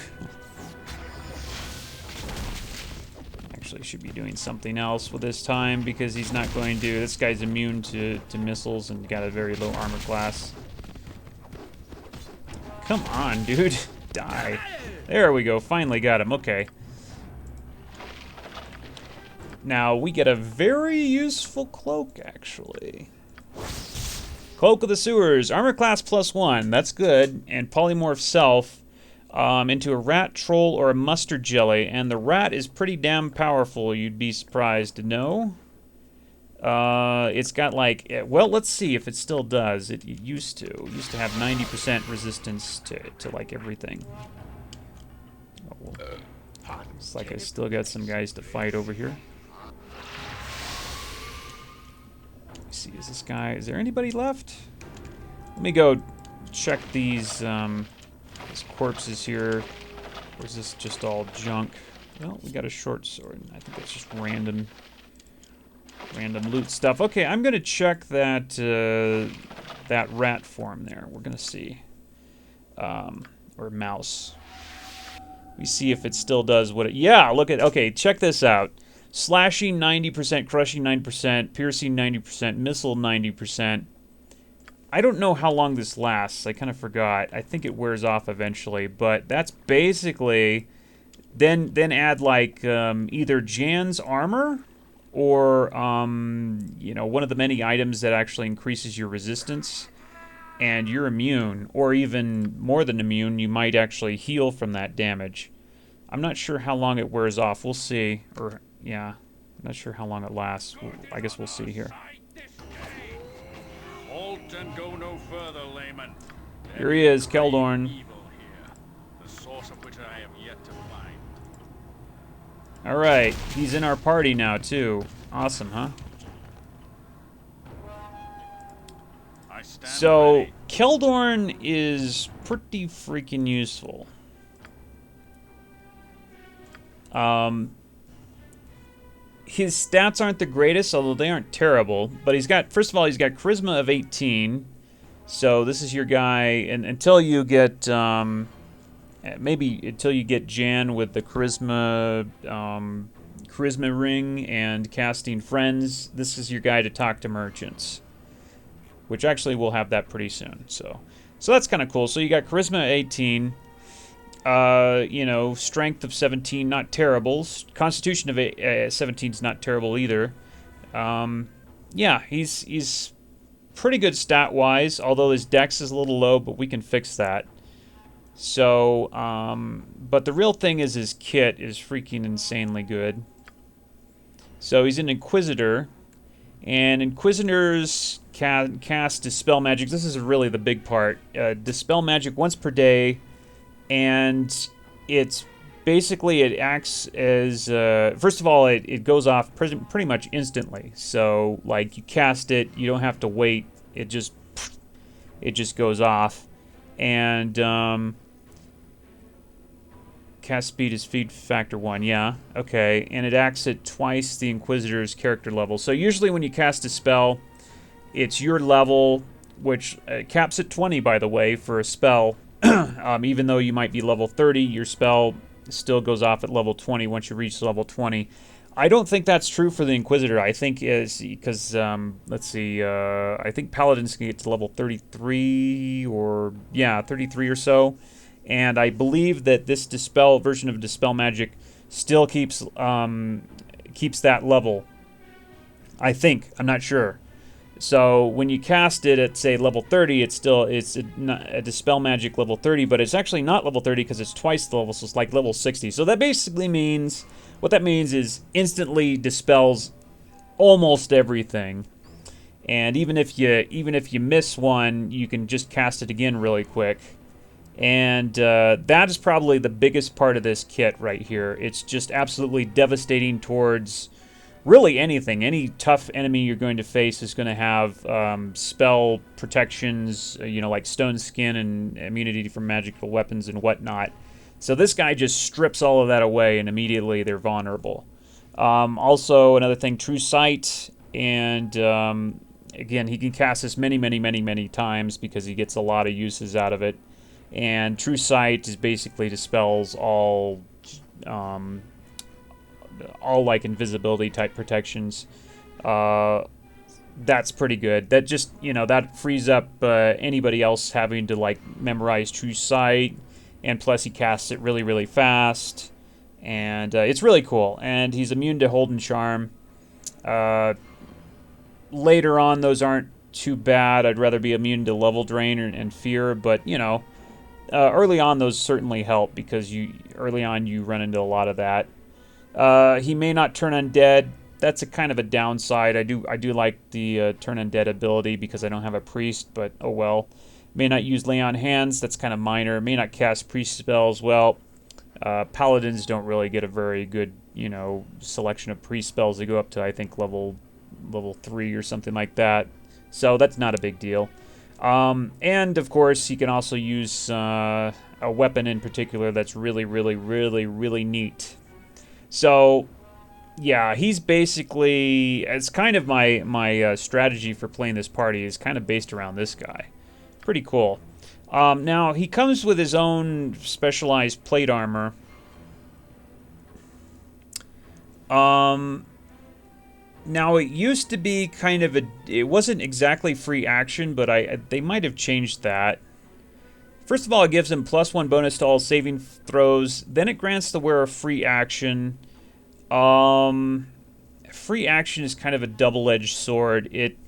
Actually should be doing something else with his time because he's not going to. This guy's immune to missiles and got a very low armor class. Come on, dude. Die. There we go. Finally got him. Okay. Now, we get a very useful cloak, actually. Cloak of the Sewers. Armor class +1. That's good. And polymorph self into a rat, troll, or a mustard jelly. And the rat is pretty damn powerful, you'd be surprised to know. It's got like... Well, let's see if it still does. It used to. It used to have 90% resistance to like everything. Oh, well. Looks like I still got some guys to fight over here. See, is this guy, is there anybody left? Let me go check these corpses here. Or is this just all junk? Well, we got a short sword. I think that's just random loot stuff. Okay, I'm gonna check that that rat form there. We're gonna see, or mouse. We see if it still does what it. Yeah, look at. Okay, check this out. Slashing 90%, crushing 9%, piercing 90%, missile 90%. I don't know how long this lasts. I kind of forgot. I think it wears off eventually, but that's basically... Then add, like, either Jan's armor or, you know, one of the many items that actually increases your resistance, and you're immune. Or even more than immune, you might actually heal from that damage. I'm not sure how long it wears off. We'll see. Or... Yeah, not sure how long it lasts. I guess we'll see here. Halt and go no further, layman. Here he is, Keldorn. The source of which I have yet to find. Alright, he's in our party now, too. Awesome, huh? So, Keldorn is pretty freaking useful. His stats aren't the greatest, although they aren't terrible. But he's got, first of all, he's got charisma of 18. So this is your guy, and until you get, maybe until you get Jan with the charisma ring and casting friends, this is your guy to talk to merchants. Which actually we'll have that pretty soon. So that's kind of cool. So you got charisma 18. You know, strength of 17, not terrible. Constitution of 17 is not terrible either. Yeah, he's pretty good stat-wise, although his dex is a little low, but we can fix that. So, but the real thing is his kit is freaking insanely good. So he's an Inquisitor, and Inquisitors can cast Dispel Magic. This is really the big part. Dispel Magic once per day. And it's basically, it acts as, first of all, it goes off pretty much instantly. So, like, you cast it, you don't have to wait. It just goes off. And, cast speed is speed factor 1, yeah. Okay, and it acts at twice the Inquisitor's character level. So usually when you cast a spell, it's your level, which caps at 20, by the way, for a spell. Even though you might be level 30, your spell still goes off at level 20 once you reach level 20. I don't think that's true for the Inquisitor. I think is because, let's see, I think Paladins can get to level 33 or, yeah, 33 or so. And I believe that this Dispel version of Dispel Magic still keeps that level. I think. I'm not sure. So when you cast it at, say, level 30, it's a Dispel Magic level 30, but it's actually not level 30 because it's twice the level, so it's like level 60. So that basically means, what that means is instantly dispels almost everything. And even if you miss one, you can just cast it again really quick. And that is probably the biggest part of this kit right here. It's just absolutely devastating towards... really anything. Any tough enemy you're going to face is going to have spell protections, you know, like stone skin and immunity from magical weapons and whatnot. So this guy just strips all of that away and immediately they're vulnerable. Also, another thing, True Sight, and again, he can cast this many times because he gets a lot of uses out of it. And True Sight is basically dispels all all like invisibility type protections. That's pretty good. That just, you know, that frees up anybody else having to like memorize True Sight, and plus he casts it really, really fast, and it's really cool. And he's immune to Hold and Charm. Later on, those aren't too bad. I'd rather be immune to Level Drain and Fear, but you know, early on those certainly help because early on you run into a lot of that. He may not turn undead. That's a kind of a downside. I do like the turn undead ability because I don't have a priest, but oh well. May not use Lay on Hands. That's kind of minor. May not cast priest spells. Well, paladins don't really get a very good, you know, selection of priest spells. They go up to, I think, level 3 or something like that. So that's not a big deal. And of course, he can also use a weapon in particular that's really, really, really, really neat. So yeah, he's basically, it's kind of my strategy for playing this party is kind of based around this guy. Pretty cool. Now, he comes with his own specialized plate armor. Now, it used to be kind of it wasn't exactly free action, but they might have changed that. First of all, it gives him +1 bonus to all saving throws. Then it grants the wearer free action. Free action is kind of a double-edged sword. It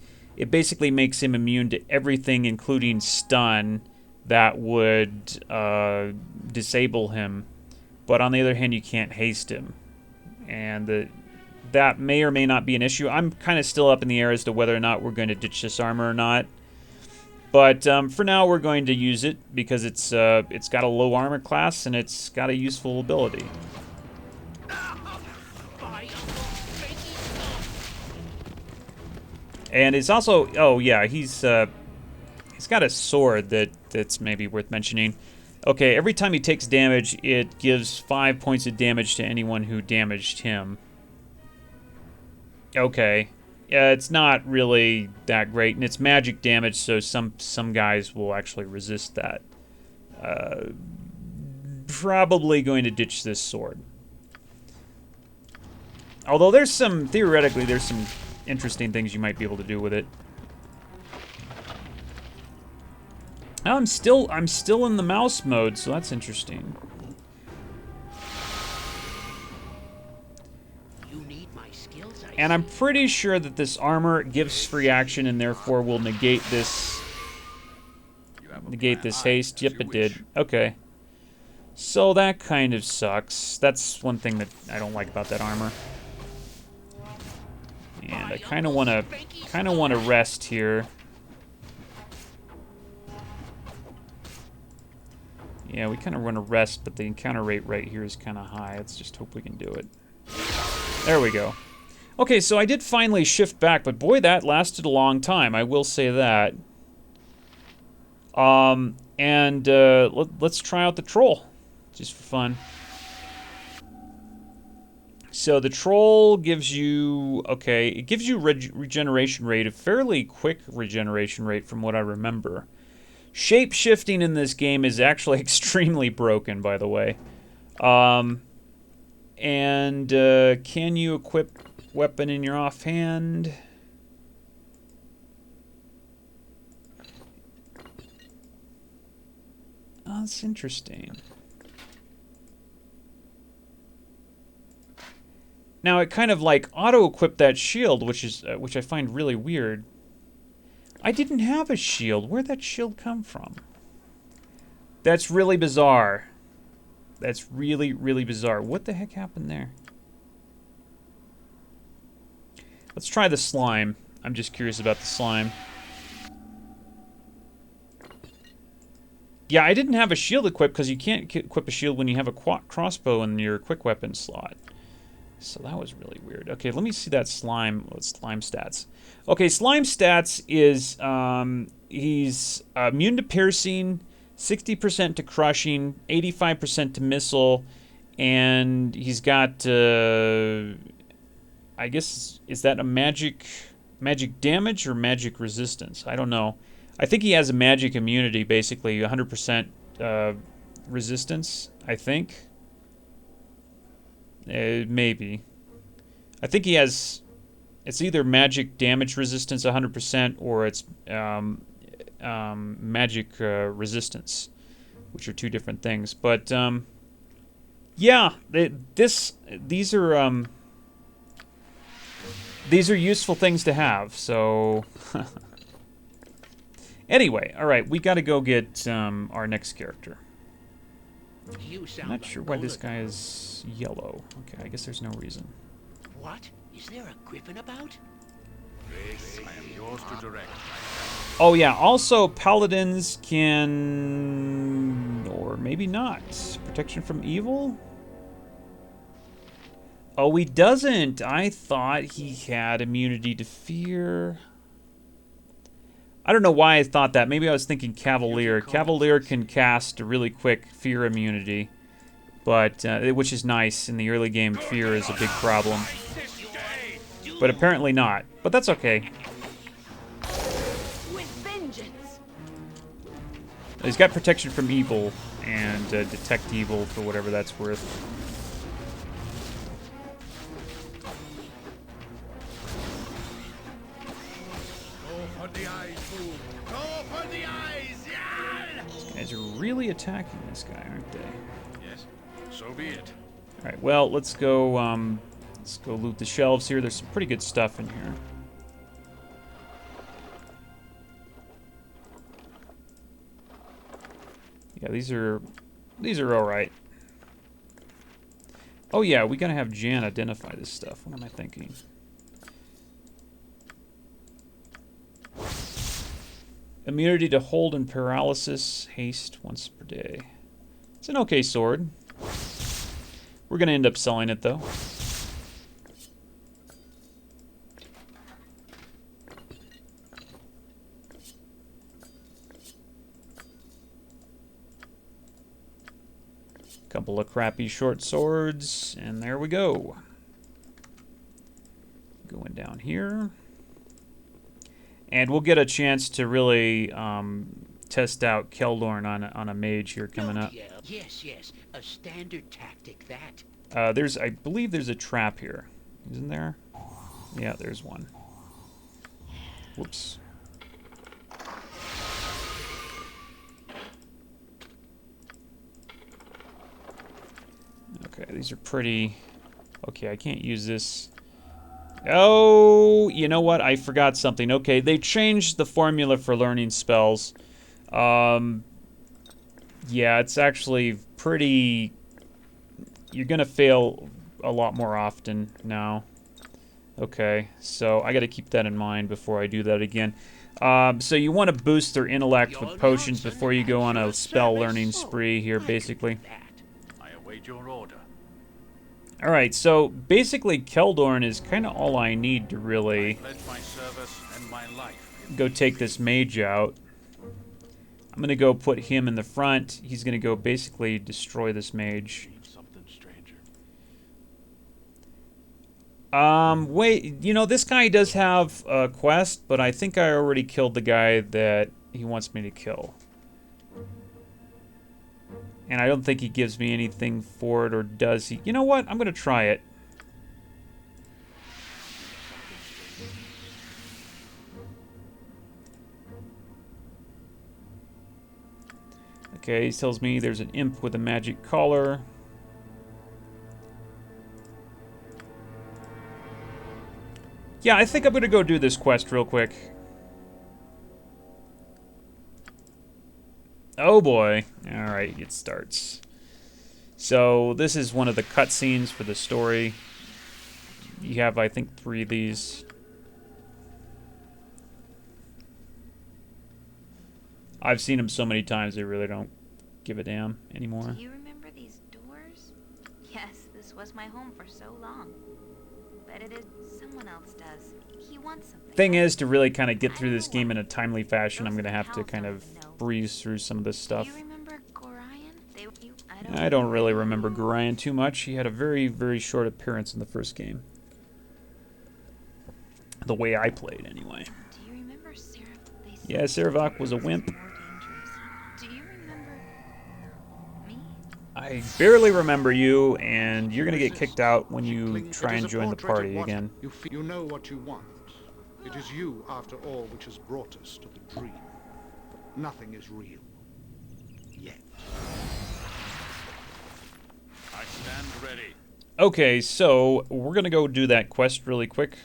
basically makes him immune to everything, including stun, that would disable him. But on the other hand, you can't haste him. And that may or may not be an issue. I'm kind of still up in the air as to whether or not we're going to ditch this armor or not. But for now, we're going to use it because it's got a low armor class and it's got a useful ability. And it's also, oh yeah, he's got a sword that's maybe worth mentioning. Okay, every time he takes damage, it gives 5 points of damage to anyone who damaged him. Okay, it's not really that great, and it's magic damage, so some guys will actually resist that. Probably going to ditch this sword. Although theoretically, there's some interesting things you might be able to do with it. I'm still in the mouse mode, so that's interesting. You need my skills, And I'm pretty sure that this armor gives free action and therefore will negate this haste. Yep, it did. Okay. So that kind of sucks. That's one thing that I don't like about that armor. And I kind of want to rest here. Yeah, we kind of want to rest, but the encounter rate right here is kind of high. Let's just hope we can do it. There we go. Okay, so I did finally shift back, but boy, that lasted a long time. I will say that. Let's try out the troll, just for fun. So the troll gives you, okay, it gives you regeneration rate, a fairly quick regeneration rate from what I remember. Shape-shifting in this game is actually extremely broken, by the way. Can you equip weapon in your offhand? Oh, that's interesting. Now it kind of like auto-equipped that shield, which I find really weird. I didn't have a shield. Where'd that shield come from? That's really bizarre. That's really, really bizarre. What the heck happened there? Let's try the slime. I'm just curious about the slime. Yeah, I didn't have a shield equipped because you can't equip a shield when you have a crossbow in your quick weapon slot. So that was really weird. Okay, let me see that slime. Slime stats. Okay, slime stats is he's immune to piercing, 60% to crushing, 85% to missile, and he's got I guess, is that a magic damage or magic resistance? I don't know. I think he has a magic immunity, basically 100% resistance, I think. Maybe. I think he has... It's either magic damage resistance 100% or it's magic resistance, which are two different things. But yeah, these are useful things to have. So anyway, all right, we got to go get our next character. I'm not sure why this guy is yellow. Okay, I guess there's no reason. What? Is there a griffin about? I am yours to direct. Oh yeah, also paladins can... or maybe not. Protection from evil? Oh, he doesn't. I thought he had immunity to fear. I don't know why I thought that. Maybe I was thinking Cavalier. Cavalier can cast a really quick fear immunity, but which is nice. In the early game, fear is a big problem. But apparently not. But that's okay. With vengeance. He's got protection from evil and detect evil for whatever that's worth. Go for the eyes, fool. Go for the eyes. Yeah! These guys are really attacking this guy, aren't they? Yes, so be it. All right. Well, let's go loot the shelves here. There's some pretty good stuff in here. Yeah, these are all right. Oh yeah, we gotta have Jan identify this stuff. What am I thinking? Immunity to hold and paralysis, haste once per day. It's an okay sword. We're gonna end up selling it though. Couple of crappy short swords, and there we go. Going down here. And we'll get a chance to really test out Keldorn on a mage here coming up. Yes, yes, a standard tactic, that. I believe there's a trap here. Isn't there? Yeah, there's one. Whoops. Okay, these are pretty... Okay, I can't use this. Oh, you know what? I forgot something. Okay, they changed the formula for learning spells. Yeah, it's actually pretty... You're gonna fail a lot more often now. Okay, so I gotta keep that in mind before I do that again. So you want to boost their intellect with potions before you go on a spell learning spree here, basically. I await your order. Alright, so basically Keldorn is kind of all I need to really My service and my life. go take this mage out. I'm going to go put him in the front. He's going to go basically destroy this mage. Something stranger. Wait, you know, this guy does have a quest, but I think I already killed the guy that he wants me to kill. And I don't think he gives me anything for it, or does he? You know what? I'm going to try it. Okay, he tells me there's an imp with a magic collar. Yeah, I think I'm going to go do this quest real quick. Oh boy. Alright, it starts. So, this is one of the cutscenes for the story. You have, I think, 3 of these. I've seen them so many times, they really don't give a damn anymore. Do you remember these doors? Yes, this was my home for so long. But it is someone else does. He wants something. Thing is, to really kind of get through this game in a timely fashion, I'm going to have to kind of breeze through some of this stuff. Do you remember Gorion? I don't really remember Gorion too much. He had a very, very short appearance in the first game. The way I played, anyway. Do you remember Seraph? Yeah, Seraph was a wimp. Do you remember me? I barely remember you, and you're gonna get kicked out when you try and join the party again. You know what you want. It is you, after all, which has brought us to the dream. Nothing is real. Yet. I stand ready. Okay, so we're gonna go do that quest really quick.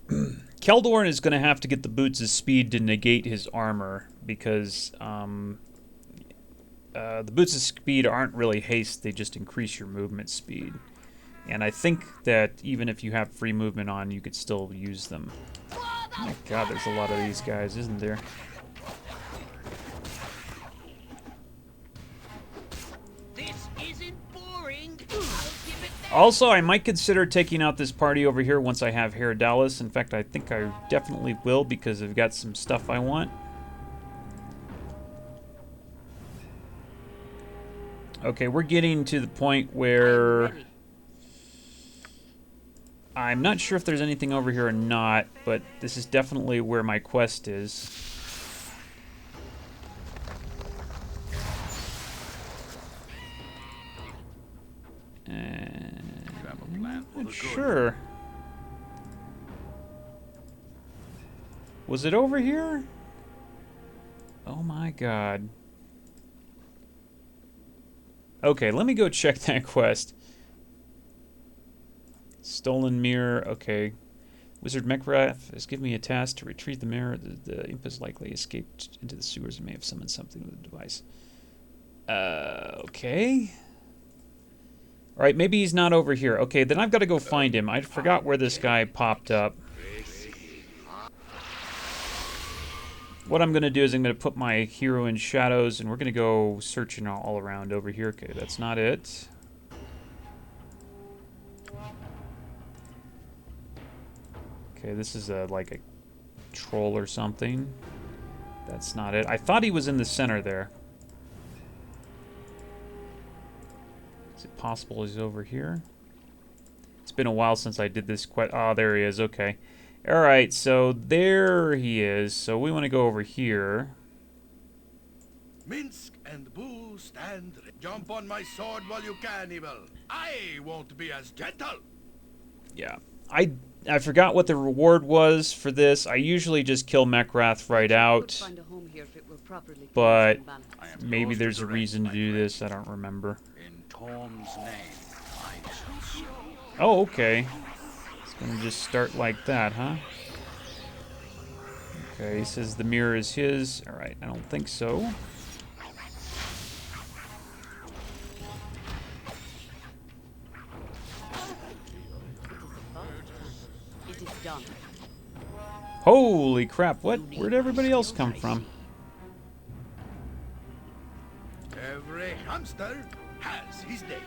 Keldorn is gonna have to get the boots of speed to negate his armor, because the boots of speed aren't really haste, they just increase your movement speed. And I think that even if you have free movement on, you could still use them. Oh my god, there's a lot of these guys, isn't there? This isn't boring. Also, I might consider taking out this party over here once I have Haer'Dalis. In fact, I think I definitely will, because I've got some stuff I want. Okay, we're getting to the point where I'm not sure if there's anything over here or not, but this is definitely where my quest is. Not sure. Was it over here? Oh my god. Okay, let me go check that quest. Stolen mirror, okay. Wizard Mechrath has given me a task to retrieve the mirror. The imp has likely escaped into the sewers and may have summoned something with the device. Okay. Alright, maybe he's not over here. Okay, then I've got to go find him. I forgot where this guy popped up. What I'm going to do is I'm going to put my hero in shadows, and we're going to go searching all around over here. Okay, that's not it. Okay, this is like a troll or something. That's not it. I thought he was in the center there. Is it possible he's over here? It's been a while since I did this quest. Oh, there he is. Okay. Alright, so there he is. So we want to go over here. Minsk and Boo stand. Jump on my sword while you can, evil. I won't be as gentle. Yeah. I forgot what the reward was for this. I usually just kill Mechrath right out. But maybe there's a reason to do this. I don't remember. In Torm's name, I shall show. Oh, okay. It's gonna just start like that, huh? Okay, he says the mirror is his. Alright, I don't think so. It is done. Holy crap, what? Where'd everybody else come from? Every hamster has his day.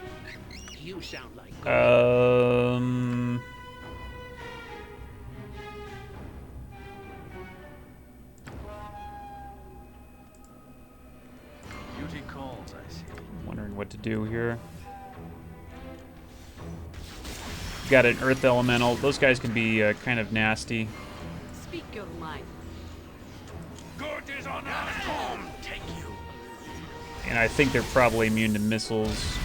You sound like Duty calls, I see. I'm wondering what to do here. Got an earth elemental. Those guys can be kind of nasty. Speak your mind. Good is on our home. Take you. And I think they're probably immune to missiles.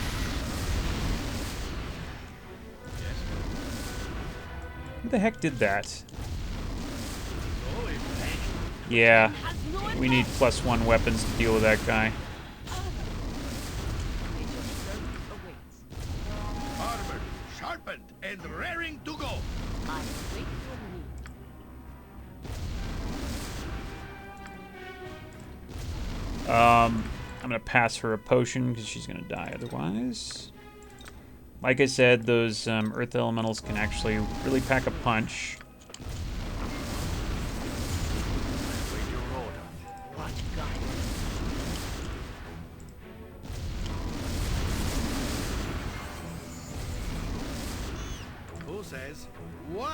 Who the heck did that? Yeah, we need +1 weapons to deal with that guy. Armor sharpened and raring to go. I wait for me. I'm gonna pass her a potion because she's gonna die otherwise. Like I said, those earth elementals can actually really pack a punch. Who says what?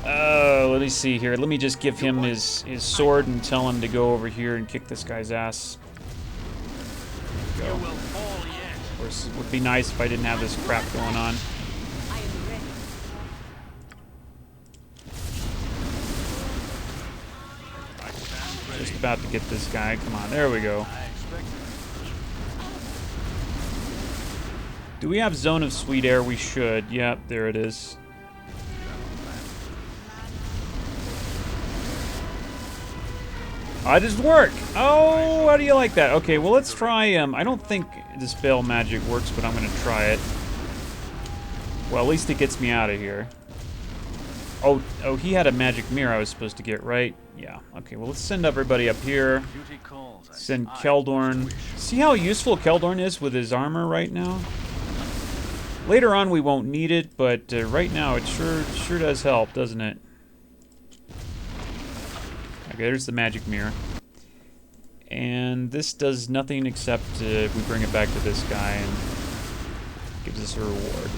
Let me see here. Let me just give him his sword and tell him to go over here and kick this guy's ass. Go. Of course, it would be nice if I didn't have this crap going on. I am ready. Just about to get this guy. Come on, there we go. Do we have Zone of Sweet Air? We should. Yep, there it is. How does it work? Oh, how do you like that? Okay, well, let's try, I don't think Dispel Magic works, but I'm gonna try it. Well, at least it gets me out of here. Oh, he had a magic mirror I was supposed to get, right? Yeah, okay, well, let's send everybody up here. Send Keldorn. See how useful Keldorn is with his armor right now? Later on, we won't need it, but right now, it sure does help, doesn't it? Okay, there's the magic mirror. And this does nothing except we bring it back to this guy and gives us a reward.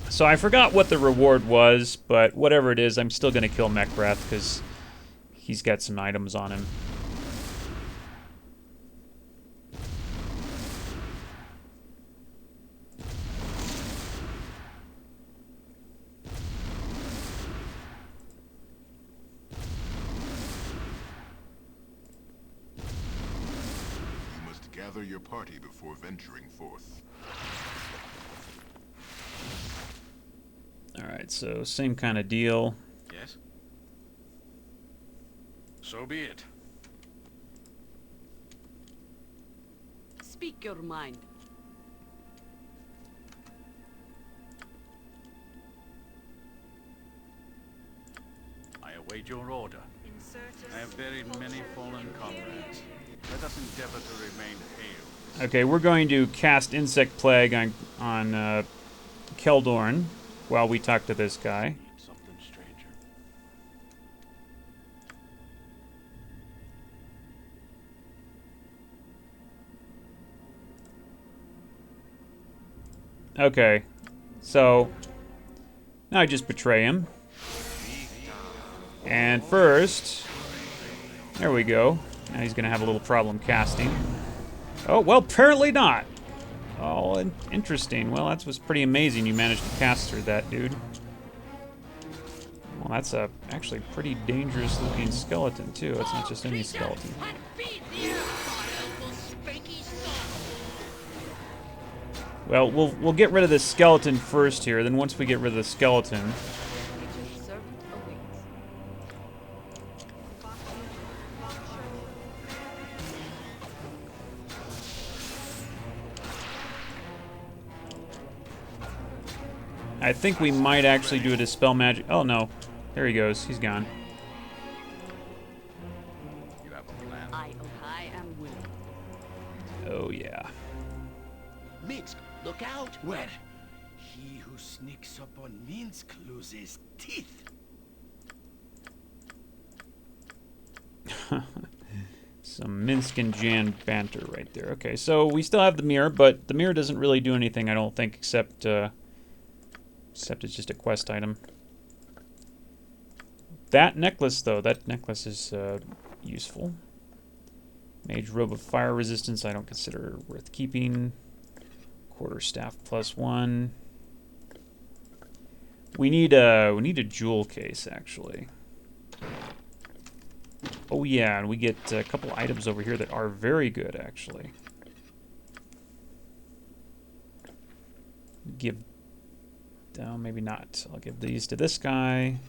So I forgot what the reward was, but whatever it is, I'm still going to kill Mekrath because he's got some items on him. You must gather your party before venturing forth. Alright, so same kind of deal. Yes? So be it. Speak your mind. I await your order. I have buried many fallen comrades. Let us endeavor to remain hale. Okay, we're going to cast Insect Plague on Keldorn while we talk to this guy. Something stranger. Okay, so now I just betray him. And first, there we go. Now he's gonna have a little problem casting. Oh, well, apparently not. Oh, interesting. Well, that was pretty amazing. You managed to cast through that, dude. Well, that's a actually pretty dangerous looking skeleton, too. It's not just any skeleton. Well, we'll get rid of this skeleton first here. Then once we get rid of the skeleton... I think we might actually do a Dispel Magic. Oh, no. There he goes. He's gone. You have a plan? I am willing. Oh, yeah. Minsk, look out! Where? He who sneaks up on Minsk loses teeth. Some Minsk and Jan banter right there. Okay, so we still have the mirror, but the mirror doesn't really do anything, I don't think, except it's just a quest item. That necklace, though, that necklace is useful. Mage Robe of Fire Resistance, I don't consider worth keeping. Quarterstaff +1. We need a jewel case, actually. Oh yeah, and we get a couple items over here that are very good, actually. Give... No, maybe not. I'll give these to this guy.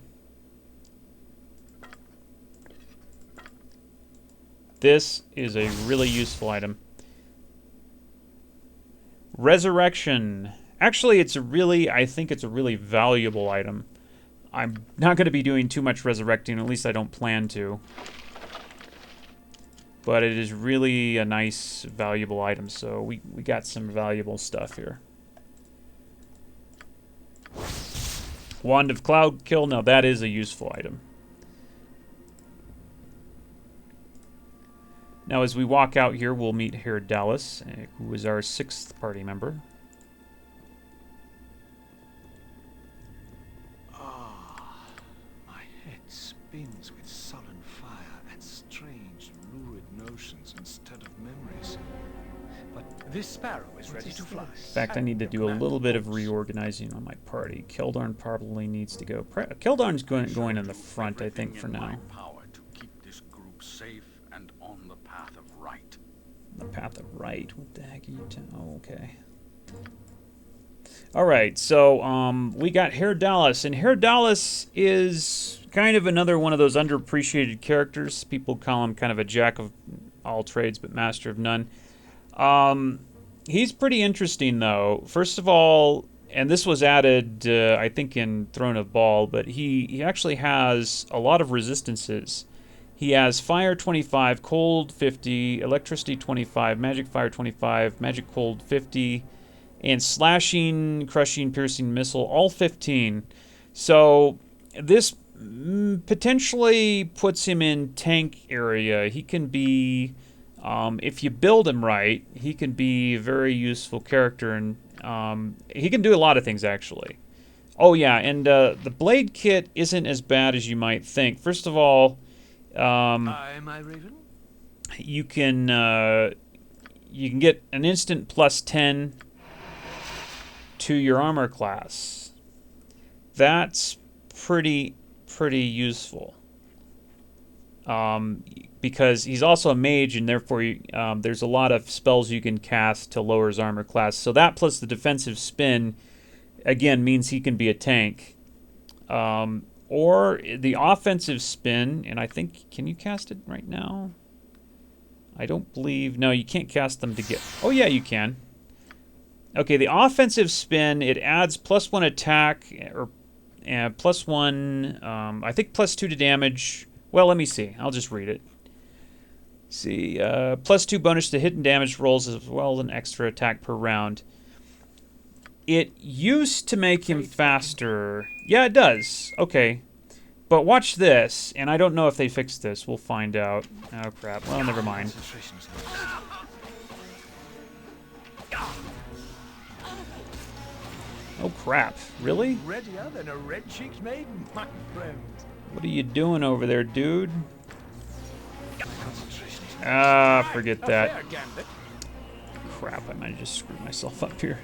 This is a really useful item. Resurrection. Actually, I think it's a really valuable item. I'm not going to be doing too much resurrecting, at least I don't plan to. But it is really a nice, valuable item, so we got some valuable stuff here. Wand of Cloud Kill. Now that is a useful item. Now as we walk out here, we'll meet Haer'Dalis, who is our 6th party member. Ah, my head spins with sullen fire and strange, lurid notions instead of memories. But this sparrow is ready to fly. In fact, I need to do a little bit of reorganizing on my party. Keldorn probably needs to go. Keldorn's going in the front, I think, for now. Power to keep this group safe and on the path of right. The Path of Right. What the heck are you oh, okay. Alright, so we got Haer'Dalis, and Haer'Dalis is kind of another one of those underappreciated characters. People call him kind of a jack of all trades but master of none. He's pretty interesting, though. First of all, and this was added, I think, in Throne of Baal, but he actually has a lot of resistances. He has Fire 25, Cold 50, Electricity 25, Magic Fire 25, Magic Cold 50, and Slashing, Crushing, Piercing Missile, all 15. So this potentially puts him in tank area. He can be, if you build him right, he can be a very useful character, and he can do a lot of things, actually. Oh yeah, and the blade kit isn't as bad as you might think. First of all, Aye, my Raven? you can get an instant plus 10 to your armor class. That's pretty useful. Because he's also a mage, and therefore there's a lot of spells you can cast to lower his armor class. So that plus the defensive spin, again, means he can be a tank. Or the offensive spin, and I think, can you cast it right now? I don't believe, no, you can't cast them to get, oh yeah, you can. Okay, the offensive spin, it adds +1 attack, or +1, I think +2 to damage. Well, let me see, I'll just read it. See, +2 bonus to hit and damage rolls, as well as an extra attack per round. It used to make him faster. Yeah, it does. Okay. But watch this, and I don't know if they fixed this. We'll find out. Oh, crap. Well, never mind. Oh, crap. Really? Readier than a red-cheeked maiden, my friend. What are you doing over there, dude? Ah, forget that. Crap, I might have just screwed myself up here.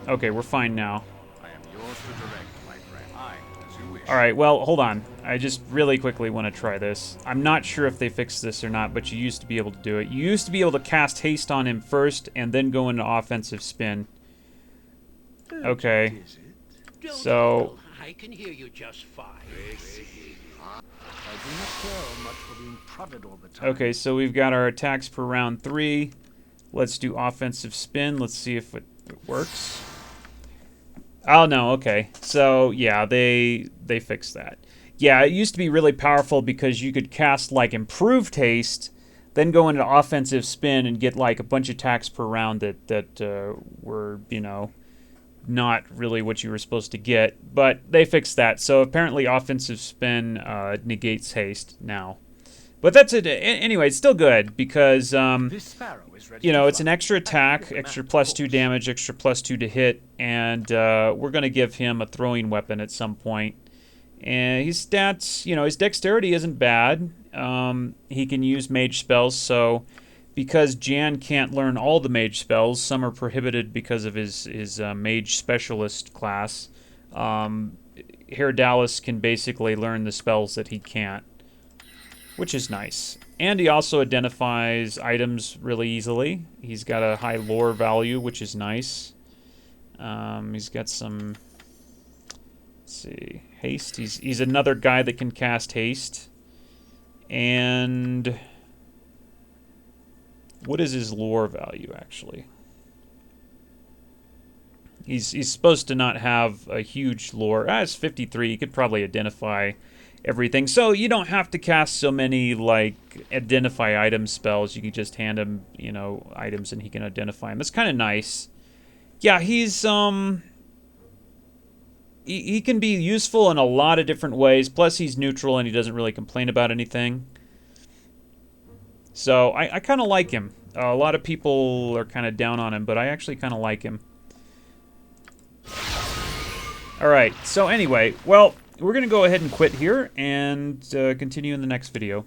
Okay, we're fine now. I am yours to direct, my friend. Aye, as you wish. Alright, well, hold on. I just really quickly want to try this. I'm not sure if they fixed this or not, but you used to be able to do it. You used to be able to cast haste on him first and then go into offensive spin. Okay. So... I can hear you just fine. I do not care much for being prodded all the time. Okay, so we've got our attacks per round 3. Let's do offensive spin. Let's see if it works. Oh, no, okay. So, yeah, they fixed that. Yeah, it used to be really powerful because you could cast, like, improved haste, then go into offensive spin and get, like, a bunch of attacks per round that were, you know, not really what you were supposed to get. But they fixed that. So, apparently, offensive spin negates haste now. But that's it. Anyway, it's still good because, you know, it's an extra attack, extra +2 damage, extra +2 to hit, and we're going to give him a throwing weapon at some point. And his stats, you know, his dexterity isn't bad. He can use mage spells, so because Jan can't learn all the mage spells, some are prohibited because of his mage specialist class, Haer'Dalis can basically learn the spells that he can't, which is nice. And he also identifies items really easily. He's got a high lore value, which is nice. He's got some, let's see, haste. He's another guy that can cast haste. And what is his lore value, actually? He's supposed to not have a huge lore. It's 53. You could probably identify everything. So you don't have to cast so many, like, identify item spells. You can just hand him, you know, items and he can identify them. It's kind of nice. Yeah, he's, he can be useful in a lot of different ways. Plus, he's neutral and he doesn't really complain about anything. So I kind of like him. A lot of people are kind of down on him, but I actually kind of like him. Alright, so anyway, well, we're going to go ahead and quit here and continue in the next video.